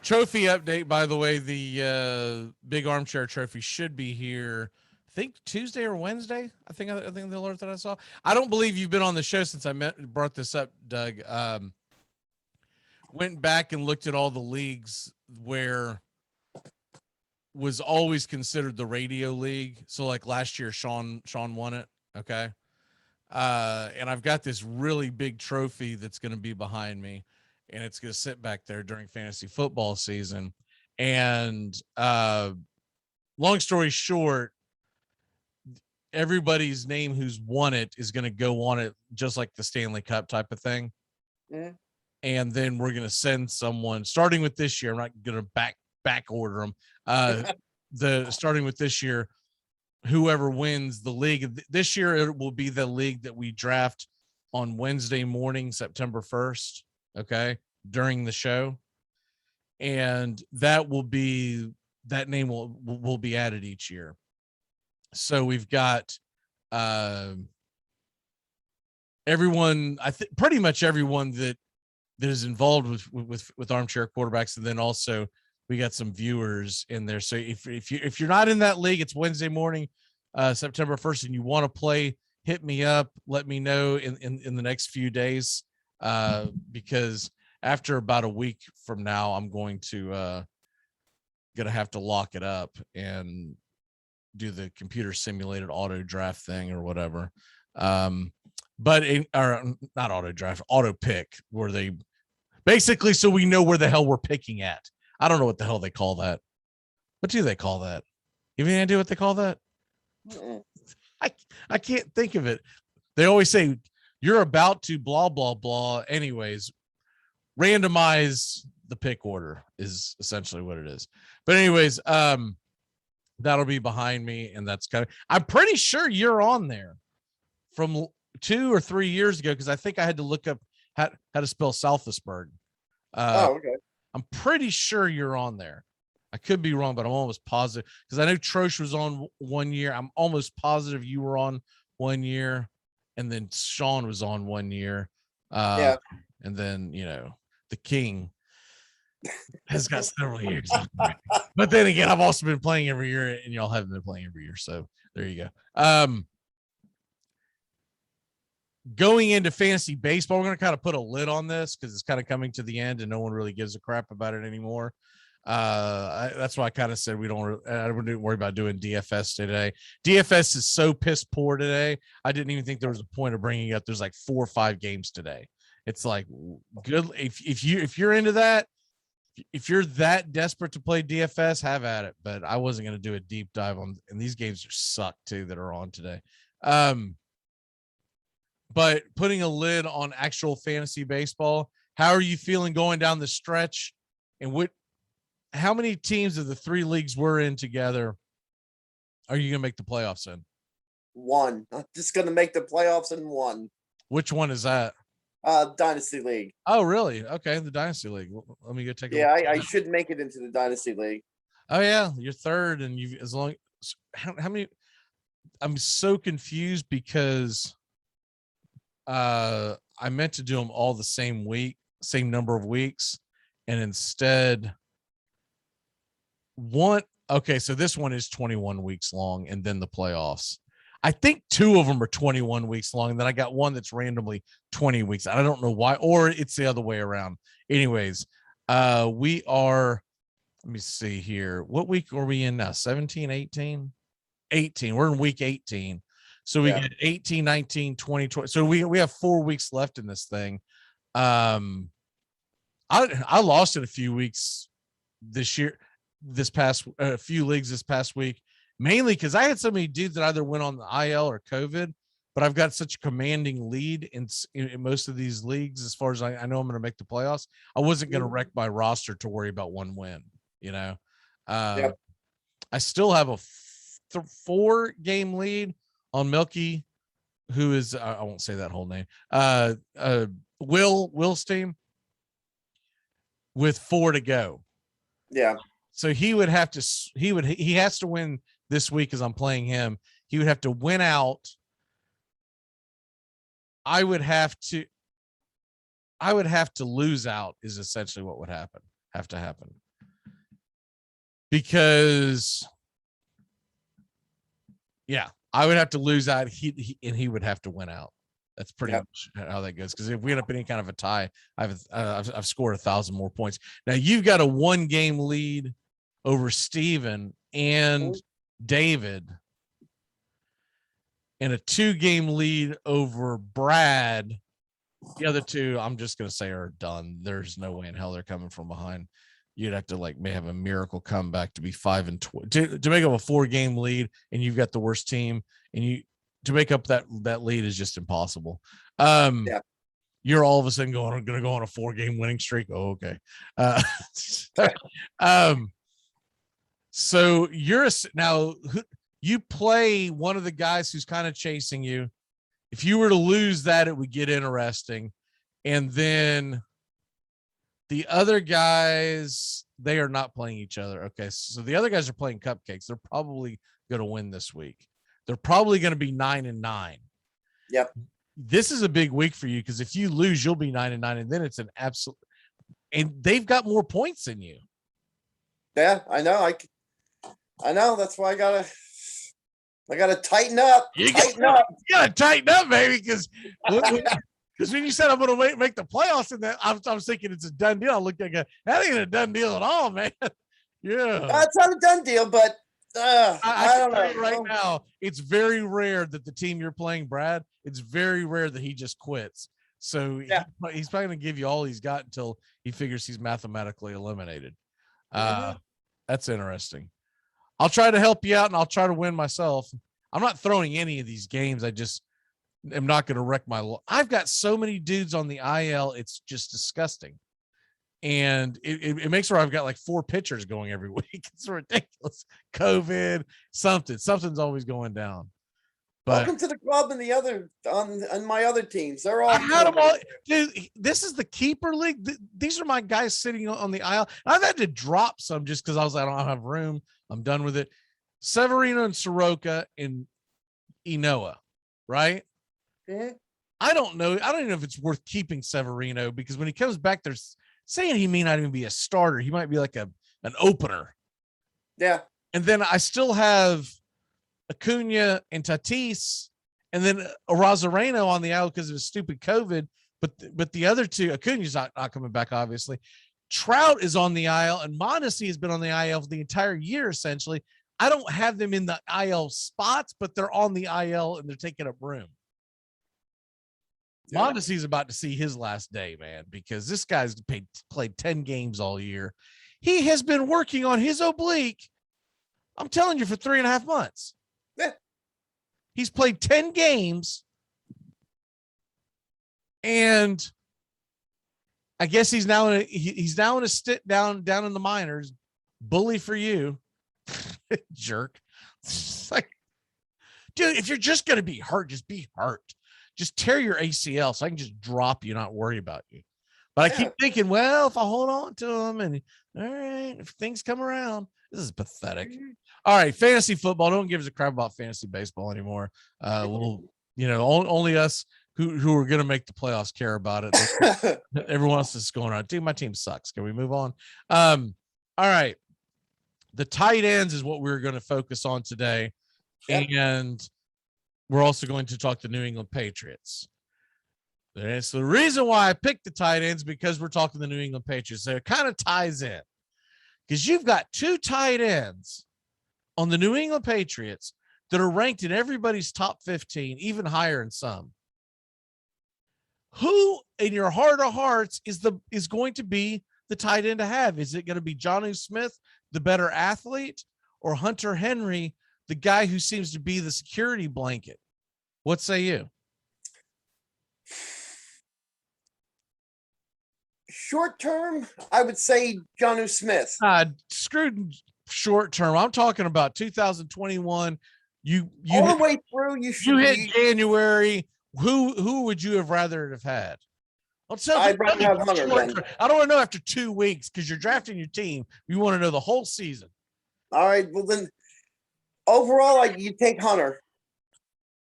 Trophy update, by the way, the big armchair trophy should be here, I think Tuesday or Wednesday. I think the alert that I saw. I don't believe you've been on the show since I brought this up, Doug. Went back and looked at all the leagues where was always considered the radio league. So like last year, Sean won it. Okay. And I've got this really big trophy that's going to be behind me, and it's going to sit back there during fantasy football season. And long story short, everybody's name who's won it is going to go on it, just like the Stanley Cup type of thing. Mm-hmm. And then we're going to send someone starting with this year. I'm not going to back order them. Starting with this year, whoever wins the league this year, it will be the league that we draft on Wednesday morning, September 1st. Okay. During the show. And that name will be added each year. So we've got, everyone, pretty much everyone that is involved with Armchair Quarterbacks. And then also we got some viewers in there. So if you're not in that league, it's Wednesday morning, September 1st, and you want to play, hit me up, let me know in the next few days. Because after about a week from now, I'm going to have to lock it up and do the computer simulated auto draft thing or whatever. But not auto draft, auto pick, where they basically, so we know where the hell we're picking at. I don't know what the hell they call that. What do they call that? You have any idea what they call that? I can't think of it. They always say you're about to blah, blah, blah. Anyways, randomize the pick order is essentially what it is. But anyways, that'll be behind me, and that's I'm pretty sure you're on there from 2 or 3 years ago, because I think I had to look up how to spell Salfisburg. Okay. I'm pretty sure you're on there. I could be wrong, but I'm almost positive, because I know Trosh was on 1 year. I'm almost positive you were on 1 year, and then Sean was on 1 year. Yeah. And then, the King has got several years. But then again, I've also been playing every year, and y'all haven't been playing every year. So there you go. Going into fantasy baseball, we're going to kind of put a lid on this because it's kind of coming to the end and no one really gives a crap about it anymore. That's why I kind of said I wouldn't worry about doing DFS today. DFS is so piss poor today. I didn't even think there was a point of bringing it up. There's like 4 or 5 games today. It's like good. If you're into that, if you're that desperate to play DFS, have at it. But I wasn't going to do a deep dive on, and these games suck too that are on today. But putting a lid on actual fantasy baseball, how are you feeling going down the stretch? And how many teams of the 3 leagues we're in together are you going to make the playoffs in? 1. I'm just going to make the playoffs in 1. Which one is that? Dynasty League. Oh, really? Okay, the Dynasty League. Let me go take a look. Yeah, I should make it into the Dynasty League. Oh, yeah, you're third, and how many? I'm so confused because I meant to do them all the same week, same number of weeks, and instead okay, so this one is 21 weeks long, and then the playoffs. I think 2 of them are 21 weeks long, and then I got one that's randomly 20 weeks. I don't know why, or it's the other way around. Anyways, we are, let me see here. What week are we in now? 17, 18? 18. We're in week 18. So we get 18, 19, 20, 20. So we have 4 weeks left in this thing. I lost in a few weeks this year, a few leagues this past week, mainly because I had so many dudes that either went on the IL or COVID, but I've got such a commanding lead in most of these leagues. As far as I know, I'm going to make the playoffs. I wasn't going to wreck my roster to worry about one win, you know. Yep. I still have a 4-game lead on Milky, who is, I won't say that whole name, Will's team, with 4 to go. Yeah. So he would have to, he has to win this week as I'm playing him. He would have to win out. I would have to lose out is essentially what would have to happen. Because yeah, I would have to lose out. He would have to win out. That's pretty much how that goes. Because if we end up in any kind of a tie, I've scored 1,000 more points. Now you've got a 1-game lead over Steven and David, and a 2-game lead over Brad. The other two, I'm just gonna say, are done. There's no way in hell they're coming from behind. You'd have to may have a miracle comeback to be 5-12 to make up a 4-game lead, and you've got the worst team, and to make up that lead is just impossible. You're all of a sudden going to go on a 4-game winning streak. Oh, okay. So you play one of the guys who's kind of chasing you. If you were to lose that, it would get interesting. And then the other guys, they are not playing each other. Okay. So the other guys are playing cupcakes. They're probably going to win this week. They're probably going to be 9-9. Yep. This is a big week for you, because if you lose, you'll be 9-9, and then it's an absolute, and they've got more points than you. Yeah, I know. I know. That's why I gotta tighten up. You gotta tighten up, baby, because when you said I'm going to make the playoffs, and that I was thinking it's a done deal. I looked like that ain't a done deal at all, man. Yeah, it's not a done deal, but I don't know. Right now, it's very rare that the team you're playing, Brad, it's very rare that he just quits. So he's probably going to give you all he's got until he figures he's mathematically eliminated. That's interesting. I'll try to help you out, and I'll try to win myself. I'm not throwing any of these games. I just am not going to wreck my. I've got so many dudes on the IL. It's just disgusting. And it makes where I've got 4 pitchers going every week. It's ridiculous. COVID, something's always going down. But welcome to the club and the other on my other teams. They're all. I had them all. Dude, this is the keeper league. These are my guys sitting on the aisle. I've had to drop some just because I don't have room. I'm done with it. Severino and Soroka and Inoa, right? Mm-hmm. I don't know. I don't even know if it's worth keeping Severino, because when he comes back, there's saying he may not even be a starter. He might be like an opener. Yeah. And then I still have Acuna and Tatis, and then Arozareno on the aisle because of his stupid COVID. But the other two, Acuna's not coming back, obviously. Trout is on the IL, and Mondesi has been on the IL for the entire year, essentially. I don't have them in the IL spots, but they're on the IL and they're taking up room. Yeah. Mondesi's about to see his last day, man, because this guy's played 10 games all year. He has been working on his oblique, I'm telling you, for 3.5 months. Yeah. He's played 10 games, and I guess he's now in a sit down in the minors. Bully for you, jerk. It's like, dude, if you're just gonna be hurt, just be hurt. Just tear your ACL so I can just drop you, not worry about you. But I keep thinking, well, if I hold on to him, and all right, if things come around, this is pathetic. All right, fantasy football. Don't give us a crap about fantasy baseball anymore. We'll, only us who are going to make the playoffs care about it. Everyone else is going on. Dude, my team sucks. Can we move on? All right. The tight ends is what we're going to focus on today. Yep. And we're also going to talk the New England Patriots. And it's the reason why I picked the tight ends, because we're talking the New England Patriots. So it kind of ties in, because you've got 2 tight ends on the New England Patriots that are ranked in everybody's top 15, even higher in some. who in your heart of hearts is going to be the tight end to have? Is it going to be Jonnu Smith, the better athlete, or Hunter Henry, the guy who seems to be the security blanket? What say you? Short term, I would say Jonnu Smith. Screwed short term. I'm talking about 2021. You all hit, the way through. You hit January. Who would you have rather have had? I'd rather have Hunter. I don't want to know after 2 weeks because you're drafting your team. You want to know the whole season. All right. Well, then overall, you take Hunter.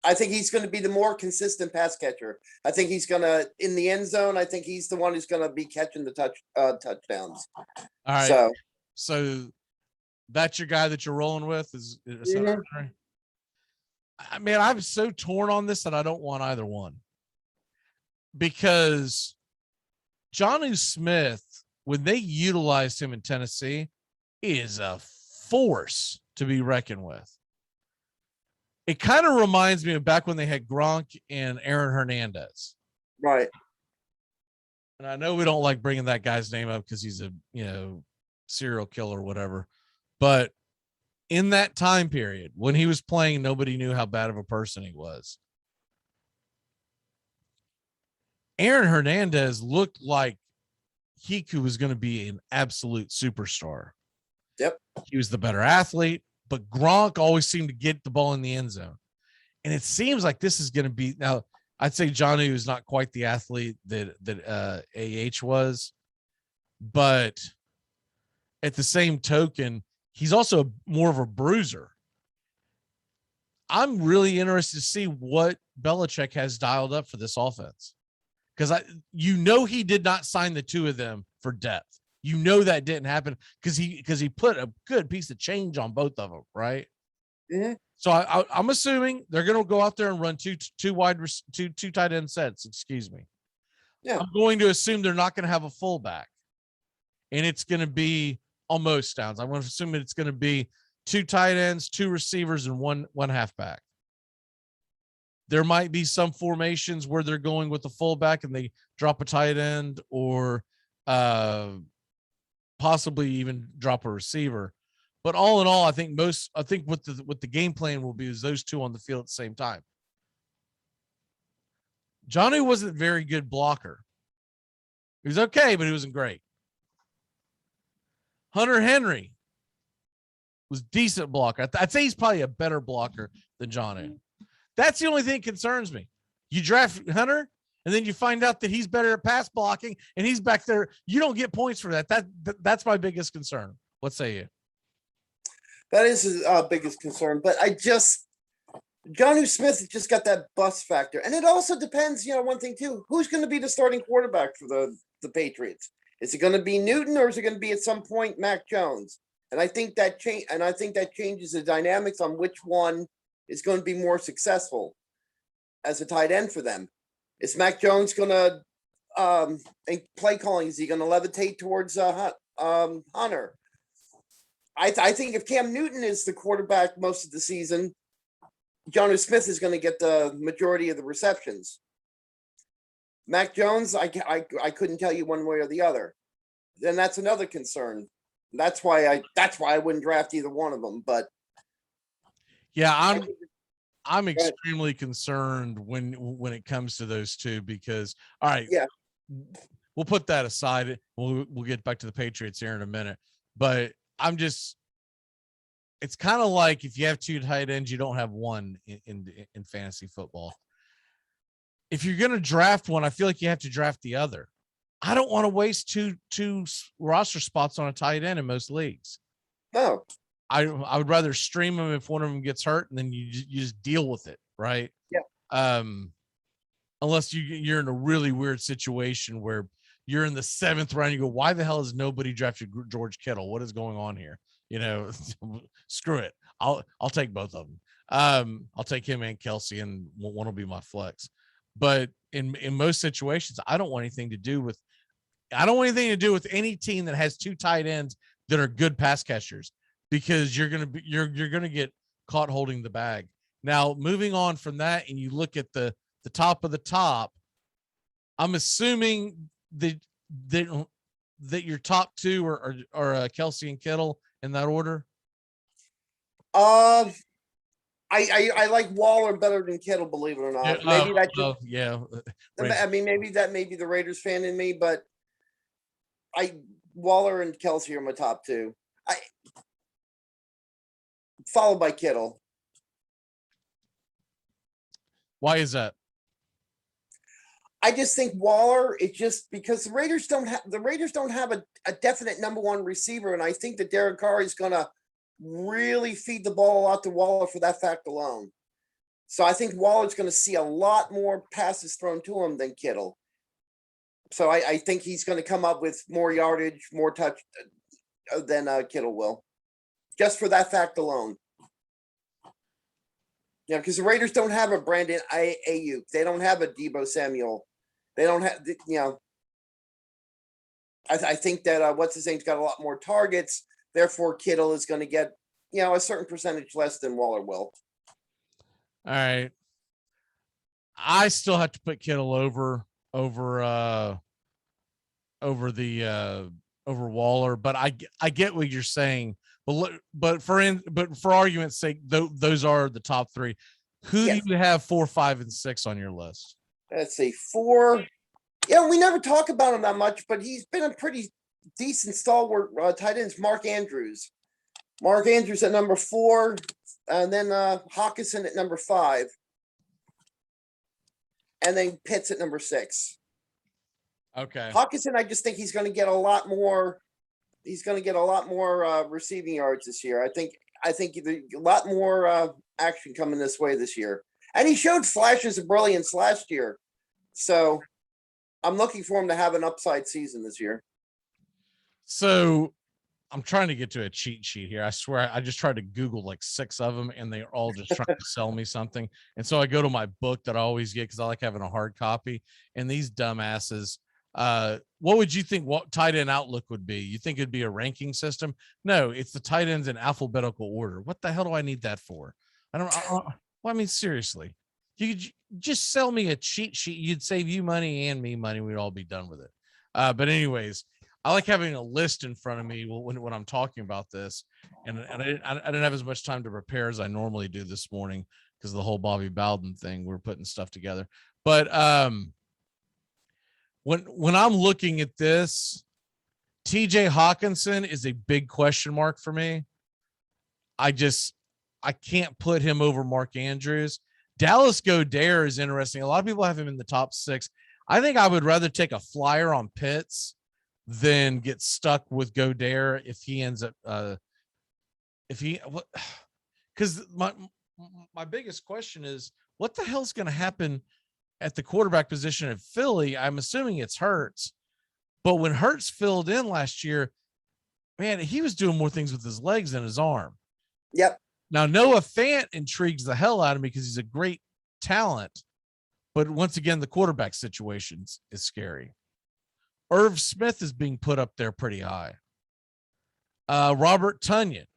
I think he's going to be the more consistent pass catcher. I think he's going to, in the end zone, I think he's the one who's going to be catching the touchdowns. All right. So that's your guy that you're rolling with is I mean, I'm so torn on this that I don't want either one. Because Jonnu Smith, when they utilized him in Tennessee, is a force to be reckoned with. It kind of reminds me of back when they had Gronk and Aaron Hernandez. Right. And I know we don't like bringing that guy's name up because he's a, serial killer or whatever. But in that time period, when he was playing, nobody knew how bad of a person he was. Aaron Hernandez looked like he was going to be an absolute superstar. Yep. He was the better athlete, but Gronk always seemed to get the ball in the end zone. And it seems like this is going to be, now I'd say Jonnu is not quite the athlete that AH was, but at the same token, he's also more of a bruiser. I'm really interested to see what Belichick has dialed up for this offense. Because he did not sign the two of them for depth. That didn't happen because he put a good piece of change on both of them, right? Mm-hmm. So I'm assuming they're going to go out there and run two tight end sets. Excuse me. Yeah. I'm going to assume they're not going to have a fullback, and it's going to be almost downs. I'm going to assume it's going to be 2 tight ends, 2 receivers, and one halfback. There might be some formations where they're going with the fullback and they drop a tight end or possibly even drop a receiver. But all in all, I think what the game plan will be is those 2 on the field at the same time. Jonnu wasn't a very good blocker. He was okay, but he wasn't great. Hunter Henry was decent blocker. I'd say he's probably a better blocker than Jonnu. That's the only thing that concerns me. You draft Hunter, and then you find out that he's better at pass blocking, and he's back there. You don't get points for that. That's my biggest concern. What say you? That is his biggest concern. But Jonnu Smith has just got that bust factor. And it also depends, one thing too, who's going to be the starting quarterback for the Patriots? Is it going to be Newton, or is it going to be at some point Mac Jones? And I think that changes the dynamics on which one is going to be more successful as a tight end for them. Is Mac Jones going to, in play calling, is he going to levitate towards Hunter? I think if Cam Newton is the quarterback most of the season, Jonnu Smith is going to get the majority of the receptions. Mac Jones, I couldn't tell you one way or the other. Then that's another concern. That's why I wouldn't draft either one of them. But yeah, I'm extremely concerned when it comes to those two because, all right, yeah, we'll put that aside. We'll get back to the Patriots here in a minute, but it's kind of like if you have 2 tight ends, you don't have one in fantasy football. If you're going to draft one, I feel like you have to draft the other. I don't want to waste two roster spots on a tight end in most leagues. No. I would rather stream them if one of them gets hurt, and then you just deal with it, right? Yeah. Unless you're in a really weird situation where you're in the 7th round, you go, why the hell has nobody drafted George Kittle? What is going on here? Screw it. I'll take both of them. I'll take him and Kelsey, and one will be my flex. But in most situations, I don't want anything to do with any team that has 2 tight ends that are good pass catchers, because you're gonna get caught holding the bag. Now, moving on from that, and you look at the top of the top, I'm assuming that your top two are Kelsey and Kittle in that order. I like Waller better than Kittle, believe it or not. Maybe that. Yeah. I mean, maybe that may be the Raiders fan in me, but Waller and Kelsey are my top two. Followed by Kittle. Why is that? I just think Waller, it's just because the Raiders don't have a definite number one receiver, and I think that Derek Carr is gonna really feed the ball out to Waller for that fact alone. So I think Waller's gonna see a lot more passes thrown to him than Kittle. So I think he's gonna come up with more yardage, more touch than Kittle will. Just for that fact alone. Yeah, because the Raiders don't have a Brandon Ayuk. They don't have a Deebo Samuel. They don't have, I think that what's his name's got a lot more targets. Therefore, Kittle is going to get, a certain percentage less than Waller will. All right. I still have to put Kittle over Waller, but I get what you're saying. But for argument's sake, those are the top three. Who do you have 4, 5, and 6 on your list? Let's see, 4. We never talk about him that much, but he's been a pretty decent stalwart tight ends. Mark Andrews at number 4, and then Hawkinson at number 5, and then Pitts at number 6. Okay. Hawkinson, I just think he's going to get a lot more. He's going to get a lot more receiving yards this year. I think a lot more action coming this way this year. And he showed flashes of brilliance last year. So I'm looking for him to have an upside season this year. So I'm trying to get to a cheat sheet here. I swear I just tried to Google like 6 of them and they're all just trying to sell me something. And so I go to my book that I always get because I like having a hard copy. And these dumbasses, what would you think what tight end outlook would be? You think it'd be a ranking system? No, it's the tight ends in alphabetical order. What the hell do I need that for? Well, I mean, seriously, you could just sell me a cheat sheet. You'd save you money and me money. We'd all be done with it. But anyways, I like having a list in front of me when I'm talking about this. And I didn't have as much time to prepare as I normally do this morning because of the whole Bobby Bowden thing. We're putting stuff together. But when I'm looking at this, TJ Hawkinson is a big question mark for me. I can't put him over Mark Andrews. Dallas Goedert is interesting. A lot of people have him in the top 6. I think I would rather take a flyer on Pitts than get stuck with Goedert if he ends up because my biggest question is what the hell's going to happen at the quarterback position at Philly. I'm assuming it's Hurts, but when Hurts filled in last year, man, he was doing more things with his legs than his arm. Yep. Now, Noah Fant intrigues the hell out of me because he's a great talent. But once again, the quarterback situation is scary. Irv Smith is being put up there pretty high. Robert Tonyan,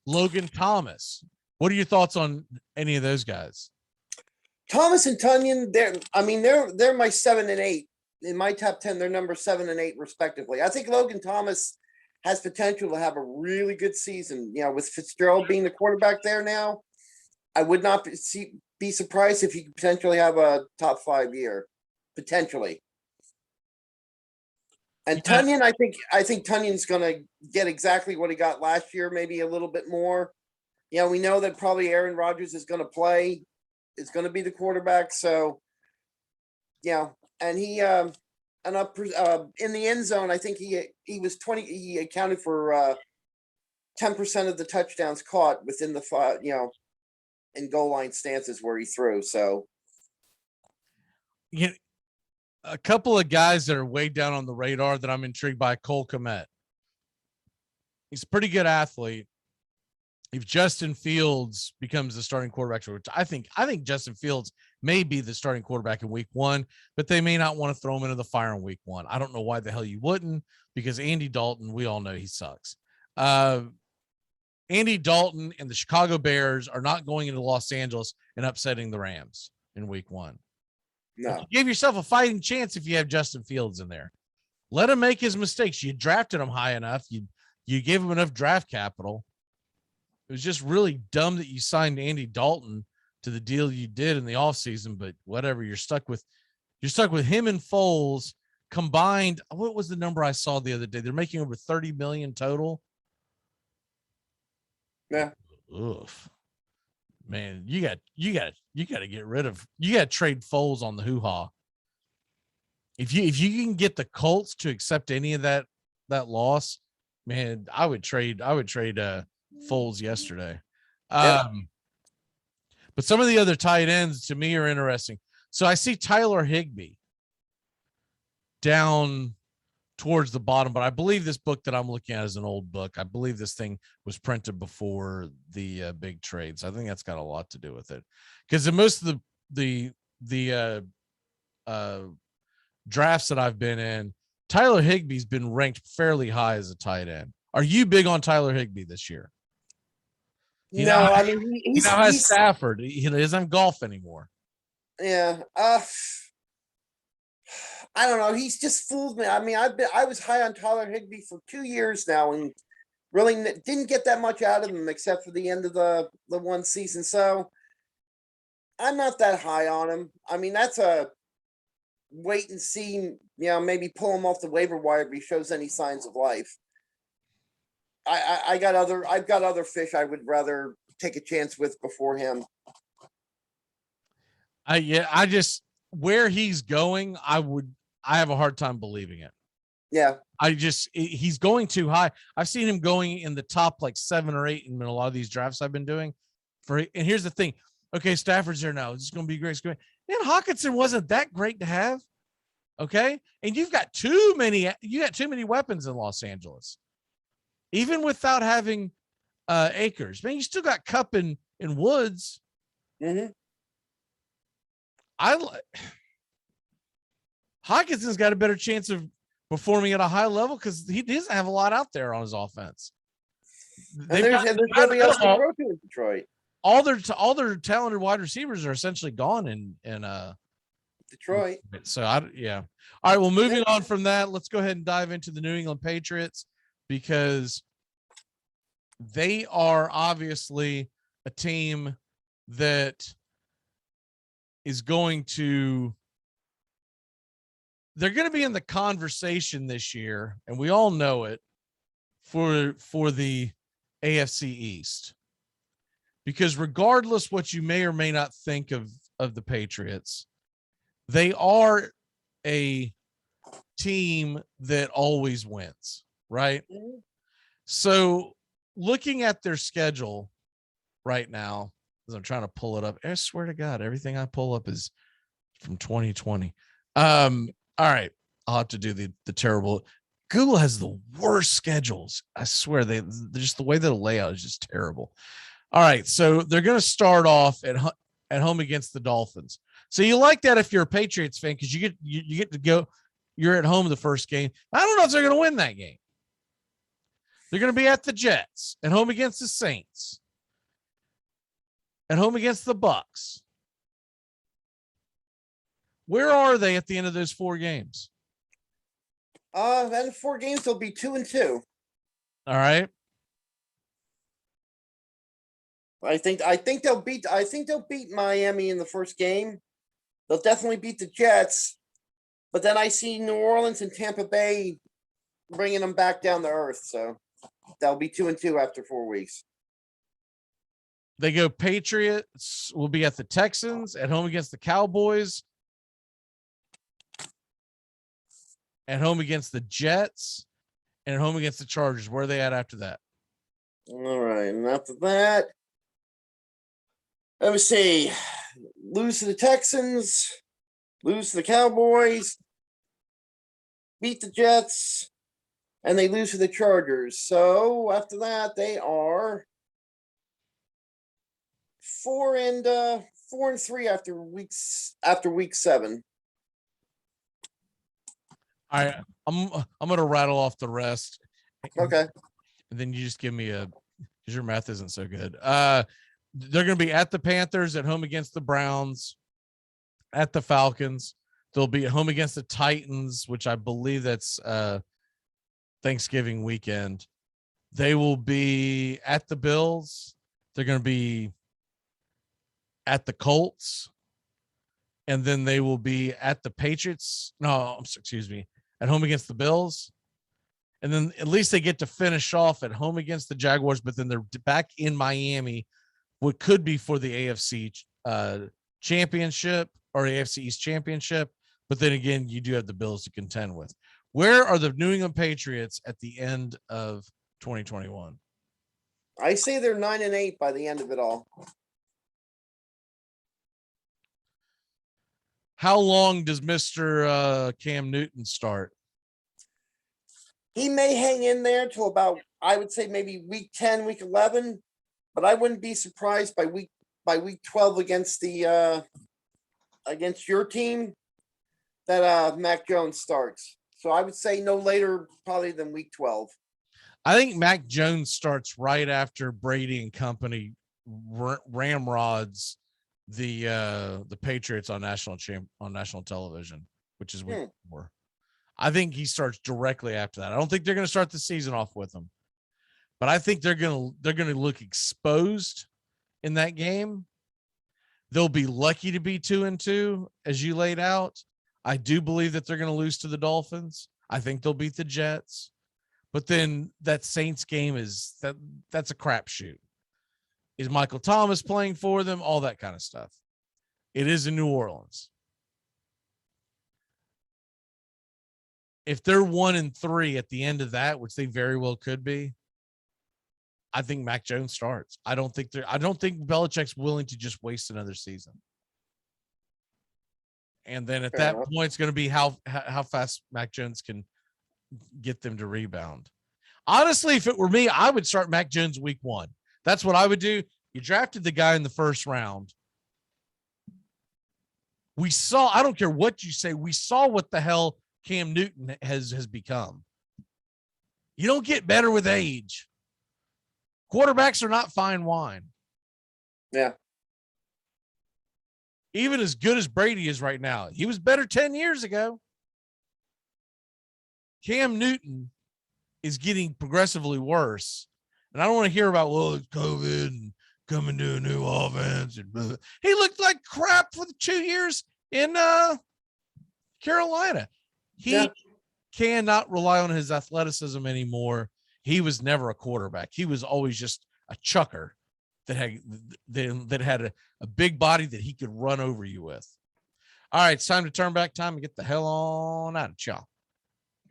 Logan Thomas. What are your thoughts on any of those guys? Thomas and Tonyan, they're my 7 and 8 in my top 10. They're number 7 and 8 respectively. I think Logan Thomas has potential to have a really good season. With Fitzgerald being the quarterback there now, I would not be surprised if he could potentially have a top 5 year, potentially. And Tonyan, I think Tunyan's going to get exactly what he got last year, maybe a little bit more. We know that probably Aaron Rodgers is going to play. It's going to be the quarterback. So, and he in the end zone, I think he was 20. He accounted for 10% of the touchdowns caught within the 5, in goal line stances where he threw. So, a couple of guys that are way down on the radar that I'm intrigued by. Cole Kmet. He's a pretty good athlete. If Justin Fields becomes the starting quarterback, which I think Justin Fields may be the starting quarterback in week 1, but they may not want to throw him into the fire in week 1. I don't know why the hell you wouldn't, because Andy Dalton, we all know he sucks. Andy Dalton and the Chicago Bears are not going into Los Angeles and upsetting the Rams in week 1. No. You gave yourself a fighting chance if you have Justin Fields in there. Let him make his mistakes. You drafted him high enough. You gave him enough draft capital. It was just really dumb that you signed Andy Dalton to the deal you did in the offseason, but whatever. You're stuck with him and Foles combined. What was the number I saw the other day? They're making over 30 million total. Yeah. Oof. Man, you got to get rid of, you got to trade Foles on the hoo-ha. If you can get the Colts to accept any of that loss, man, I would trade Foles yesterday. But some of the other tight ends to me are interesting. So I see Tyler Higbee down towards the bottom, but I believe this book that I'm looking at is an old book. I believe this thing was printed before the big trades. I think that's got a lot to do with it, because in most of the drafts that I've been in, Tyler Higbee's been ranked fairly high as a tight end. Are you big on Tyler Higbee this year? He now has Stafford. He doesn't golf anymore. Yeah. I don't know. He's just fooled me. I mean, I was high on Tyler Higbee for 2 years now, and really didn't get that much out of him except for the end of the one season. So I'm not that high on him. I mean, that's a wait and see. Maybe pull him off the waiver wire if he shows any signs of life. I've got other fish I would rather take a chance with before him. I just, where he's going, I have a hard time believing it. Yeah. He's going too high. I've seen him going in the top like 7 or 8 in a lot of these drafts I've been doing. And here's the thing. Okay, Stafford's there now. This is going to be great. Man, Hawkinson wasn't that great to have. Okay. And you've got too many weapons in Los Angeles. Even without having Akers. Man, you still got Kupp and Woods. Mm-hmm. Hawkinson's got a better chance of performing at a high level because he doesn't have a lot out there on his offense. There's nobody else to throw to in Detroit. All their talented wide receivers are essentially gone in Detroit. So all right. Well, moving on from that, let's go ahead and dive into the New England Patriots, because they are obviously a team that is they're going to be in the conversation this year, and we all know it, for the AFC East. Because regardless what you may or may not think of the Patriots, they are a team that always wins, right? Mm-hmm. So looking at their schedule right now, as I'm trying to pull it up, I swear to God, everything I pull up is from 2020. All right. I'll have to do the terrible. Google has the worst schedules. I swear they're just, the way they lay out is just terrible. All right. So they're going to start off at home against the Dolphins. So you like that if you're a Patriots fan, because you get to go, you're at home the first game. I don't know if they're going to win that game. They're going to be at the Jets, at home against the Saints, at home against the Bucks. Where are they at the end of those 4 games? Then 4 games they'll be 2-2. All right. I think they'll beat Miami in the first game. They'll definitely beat the Jets, but then I see New Orleans and Tampa Bay bringing them back down to earth. So they'll be 2-2 after 4 weeks. They go Patriots will be at the Texans, at home against the Cowboys, at home against the Jets, and at home against the Chargers. Where are they at after that? All right. And after that, let me see. Lose to the Texans, lose to the Cowboys, beat the Jets, and they lose to the Chargers. So after that, they are 4-3 after week 7. All right, I'm gonna rattle off the rest. Okay. And then you just give me because your math isn't so good. They're gonna be at the Panthers, at home against the Browns, at the Falcons. They'll be at home against the Titans, which I believe that's Thanksgiving weekend. They will be at the Bills. They're going to be at the Colts. And then they will be at the Patriots. No, excuse me, at home against the Bills. And then at least they get to finish off at home against the Jaguars, but then they're back in Miami, what could be for the AFC championship or AFC East championship. But then again, you do have the Bills to contend with. Where are the New England Patriots at the end of 2021? I say they're 9-8 by the end of it all. How long does Mr. Cam Newton start? He may hang in there till about, I would say maybe week 10, week 11, but I wouldn't be surprised by week 12 against the against your team that Mac Jones starts. So I would say no later probably than week 12. I think Mac Jones starts right after Brady and company ramrods the Patriots on national television, which is week 4. I think he starts directly after that. I don't think they're going to start the season off with him, but I think they're going to look exposed in that game. They'll be lucky to be 2-2, as you laid out. I do believe that they're going to lose to the Dolphins. I think they'll beat the Jets, but then that Saints game that's a crapshoot. Is Michael Thomas playing for them? All that kind of stuff. It is in New Orleans. If they're 1-3 at the end of that, which they very well could be, I think Mac Jones starts. I don't think Belichick's willing to just waste another season. And then at that point, it's going to be how fast Mac Jones can get them to rebound. Honestly, if it were me, I would start Mac Jones week 1. That's what I would do. You drafted the guy in the first round. We saw, I don't care what you say, we saw what the hell Cam Newton has become. You don't get better with age. Quarterbacks are not fine wine. Yeah. Even as good as Brady is right now, he was better 10 years ago. Cam Newton is getting progressively worse. And I don't want to hear about, well, it's COVID and coming to a new offense. And blah. He looked like crap for the 2 years in Carolina. He cannot rely on his athleticism anymore. He was never a quarterback. He was always just a chucker that had a big body that he could run over you with. All right, it's time to turn back time and get the hell on out of y'all.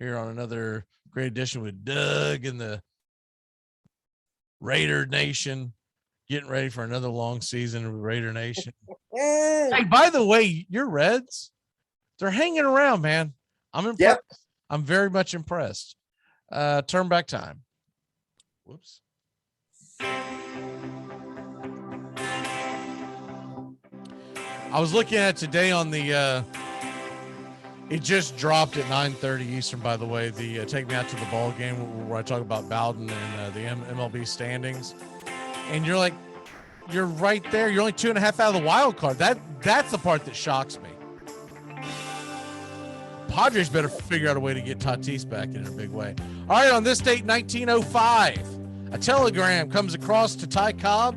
Here on another great edition with Doug and the Raider Nation, getting ready for another long season of Raider Nation. Hey, by the way, your Reds, they're hanging around, man. I'm impressed. Yep. I'm very much impressed. Turn back time. Whoops. I was looking at today on the it just dropped at 9:30 Eastern, by the way, the Take Me Out to the Ball game where I talk about Bowden and the MLB standings. And you're like, you're right there. You're only 2.5 out of the wild card. That's the part that shocks me. Padres better figure out a way to get Tatis back in a big way. All right, on this date, 1905, a telegram comes across to Ty Cobb.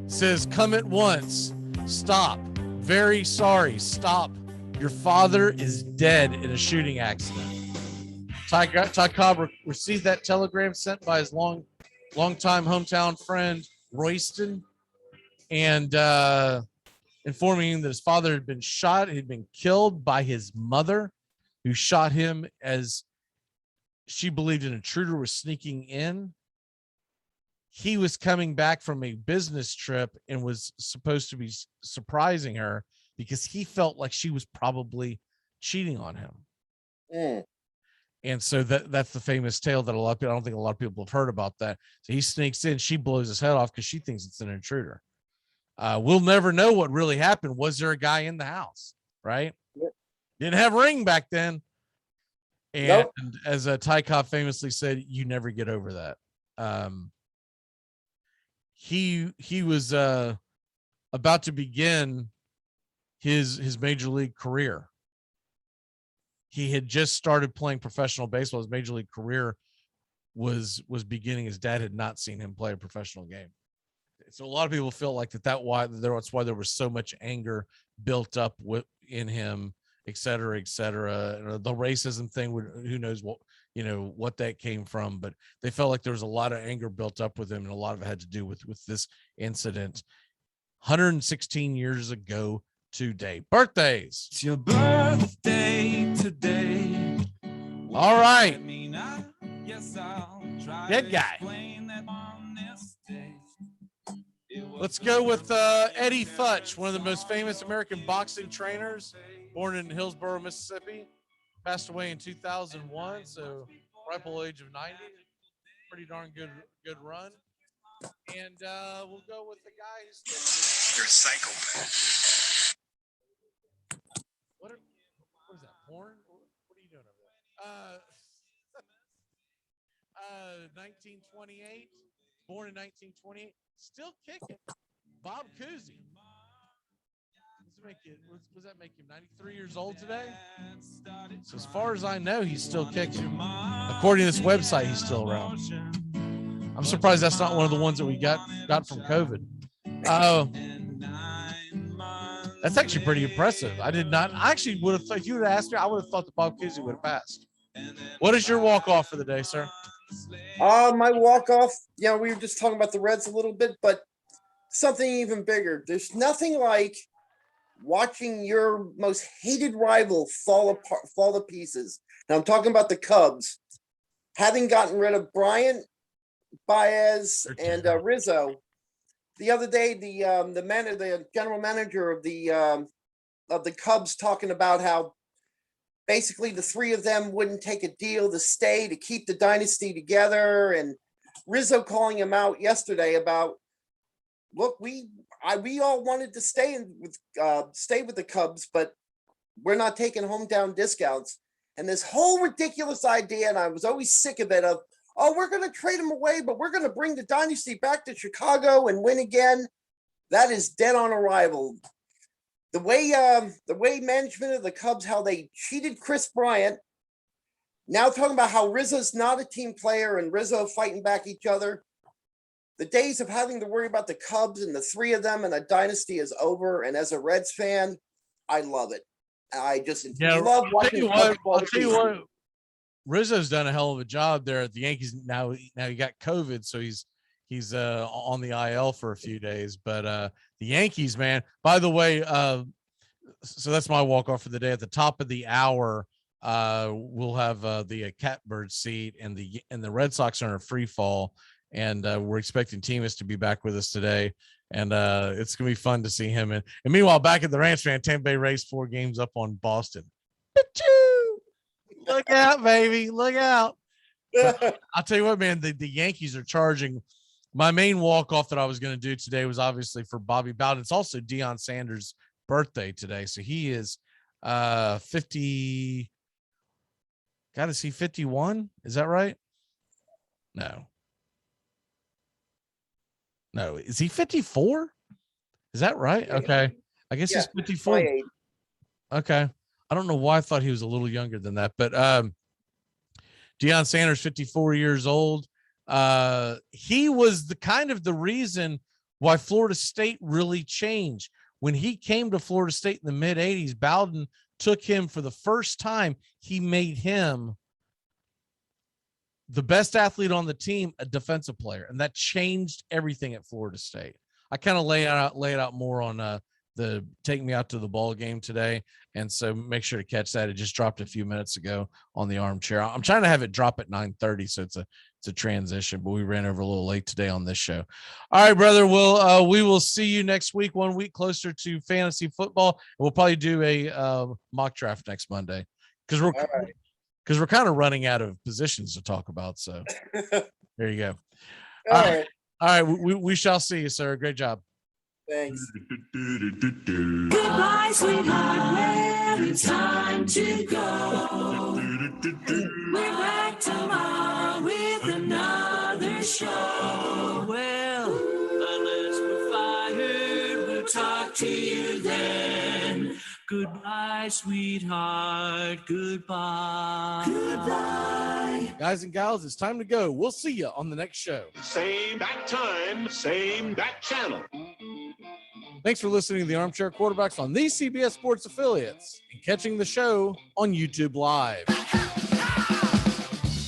Says, come at once. Stop. Very sorry. Stop. Your father is dead in a shooting accident. Ty Cobb received that telegram sent by his longtime hometown friend, Royston, and informing him that his father had been shot. He'd been killed by his mother, who shot him as she believed an intruder was sneaking in. He was coming back from a business trip and was supposed to be surprising her because he felt like she was probably cheating on him. And so that's the famous tale that I don't think a lot of people have heard about that. So he sneaks in, she blows his head off because she thinks it's an intruder. We'll never know what really happened. Was there a guy in the house? Right? Didn't have a ring back then. And as Ty Cobb famously said, you never get over that. He was about to begin his major league career. He had just started playing professional baseball. His major league career was beginning. His dad had not seen him play a professional game. So a lot of people feel like that's why there was so much anger built up in him, et cetera, et cetera. And the racism thing, who knows what that came from, but they felt like there was a lot of anger built up with him, and a lot of it had to do with this incident 116 years ago today. Birthdays. It's your birthday today. All right. Yes, I'll try Dead to guy. explain that on this day. Let's go with Eddie Futch, one of the most famous American boxing trainers, born in Hillsborough, Mississippi, passed away in 2001, so ripe old age of 90. Pretty darn good run. And we'll go with the guy who's You're a psychopath. What is that, porn? What are you doing over there? 1928, born in 1928, still kicking. Bob Cousy. Does that make him 93 years old today? So as far as I know, he's still kicking. According to this website, he's still around. I'm surprised that's not one of the ones that we got from COVID. That's actually pretty impressive. I actually would have thought, if you would have asked me, I would have thought that Bob Cousy would have passed. What is your walk-off for the day, sir? My walk-off, we were just talking about the Reds a little bit, but something even bigger. There's nothing like watching your most hated rival fall to pieces. Now I'm talking about the Cubs. Having gotten rid of Bryant, Baez, and Rizzo, the other day, the general manager of the Cubs talking about how basically the three of them wouldn't take a deal to stay to keep the dynasty together, and Rizzo calling him out yesterday about, look, we all wanted to stay with the Cubs, but we're not taking hometown discounts. And this whole ridiculous idea, and I was always sick of it, we're going to trade him away, but we're going to bring the dynasty back to Chicago and win again. That is dead on arrival. The way management of the Cubs, how they cheated Chris Bryant, now talking about how Rizzo's not a team player and Rizzo fighting back each other. The days of having to worry about the Cubs and the three of them and a dynasty is over. And as a Reds fan, I love it. I just love watching. I'll tell you what, Rizzo's done a hell of a job there at the Yankees. Now he got COVID, so he's on the IL for a few days. But the Yankees, man. By the way, so that's my walk off for the day. At the top of the hour, we'll have the Catbird seat, and the Red Sox are in a free fall. And we're expecting Timus to be back with us today. And it's going to be fun to see him. And meanwhile, back at the Ranch, man, Tampa Bay Rays 4 games up on Boston. Look out, baby. Look out. But I'll tell you what, man, the Yankees are charging. My main walk-off that I was going to do today was obviously for Bobby Bowden. It's also Deion Sanders' birthday today. So he is 50. Got to see 51. Is that right? No, is he 54? Is that right? Okay. I guess he's 54. Okay. I don't know why I thought he was a little younger than that, but Deion Sanders, 54 years old. He was the reason why Florida State really changed. When he came to Florida State in the mid 80s, Bowden took him for the first time. He made him the best athlete on the team, a defensive player, and that changed everything at Florida State. I kind of lay it out more on the Take Me Out to the Ball game today, and so make sure to catch that. It just dropped a few minutes ago on the Armchair. I'm trying to have it drop at 9:30, so it's a transition, but we ran over a little late today on this show. All right, brother. We will see you next week, 1 week closer to fantasy football. We'll probably do a mock draft next Monday because we're kind of running out of positions to talk about. So there you go. All right. We shall see you, sir. Great job. Thanks. Goodbye, sweetheart. Well, it's time to go. We're back tomorrow with another show. Well, unless we're fired, we'll talk to you then. Goodbye, sweetheart. Goodbye. Goodbye. Guys and gals, it's time to go. We'll see you on the next show. Same bat time, same bat channel. Thanks for listening to the Armchair Quarterbacks on these CBS Sports affiliates and catching the show on YouTube Live.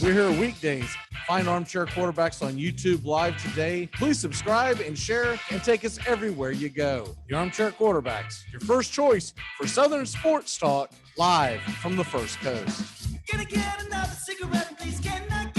We're here weekdays. Find Armchair Quarterbacks on YouTube Live today. Please subscribe and share and take us everywhere you go. The Armchair Quarterbacks, your first choice for Southern sports talk, live from the First Coast. Gonna get another cigarette, please. Can I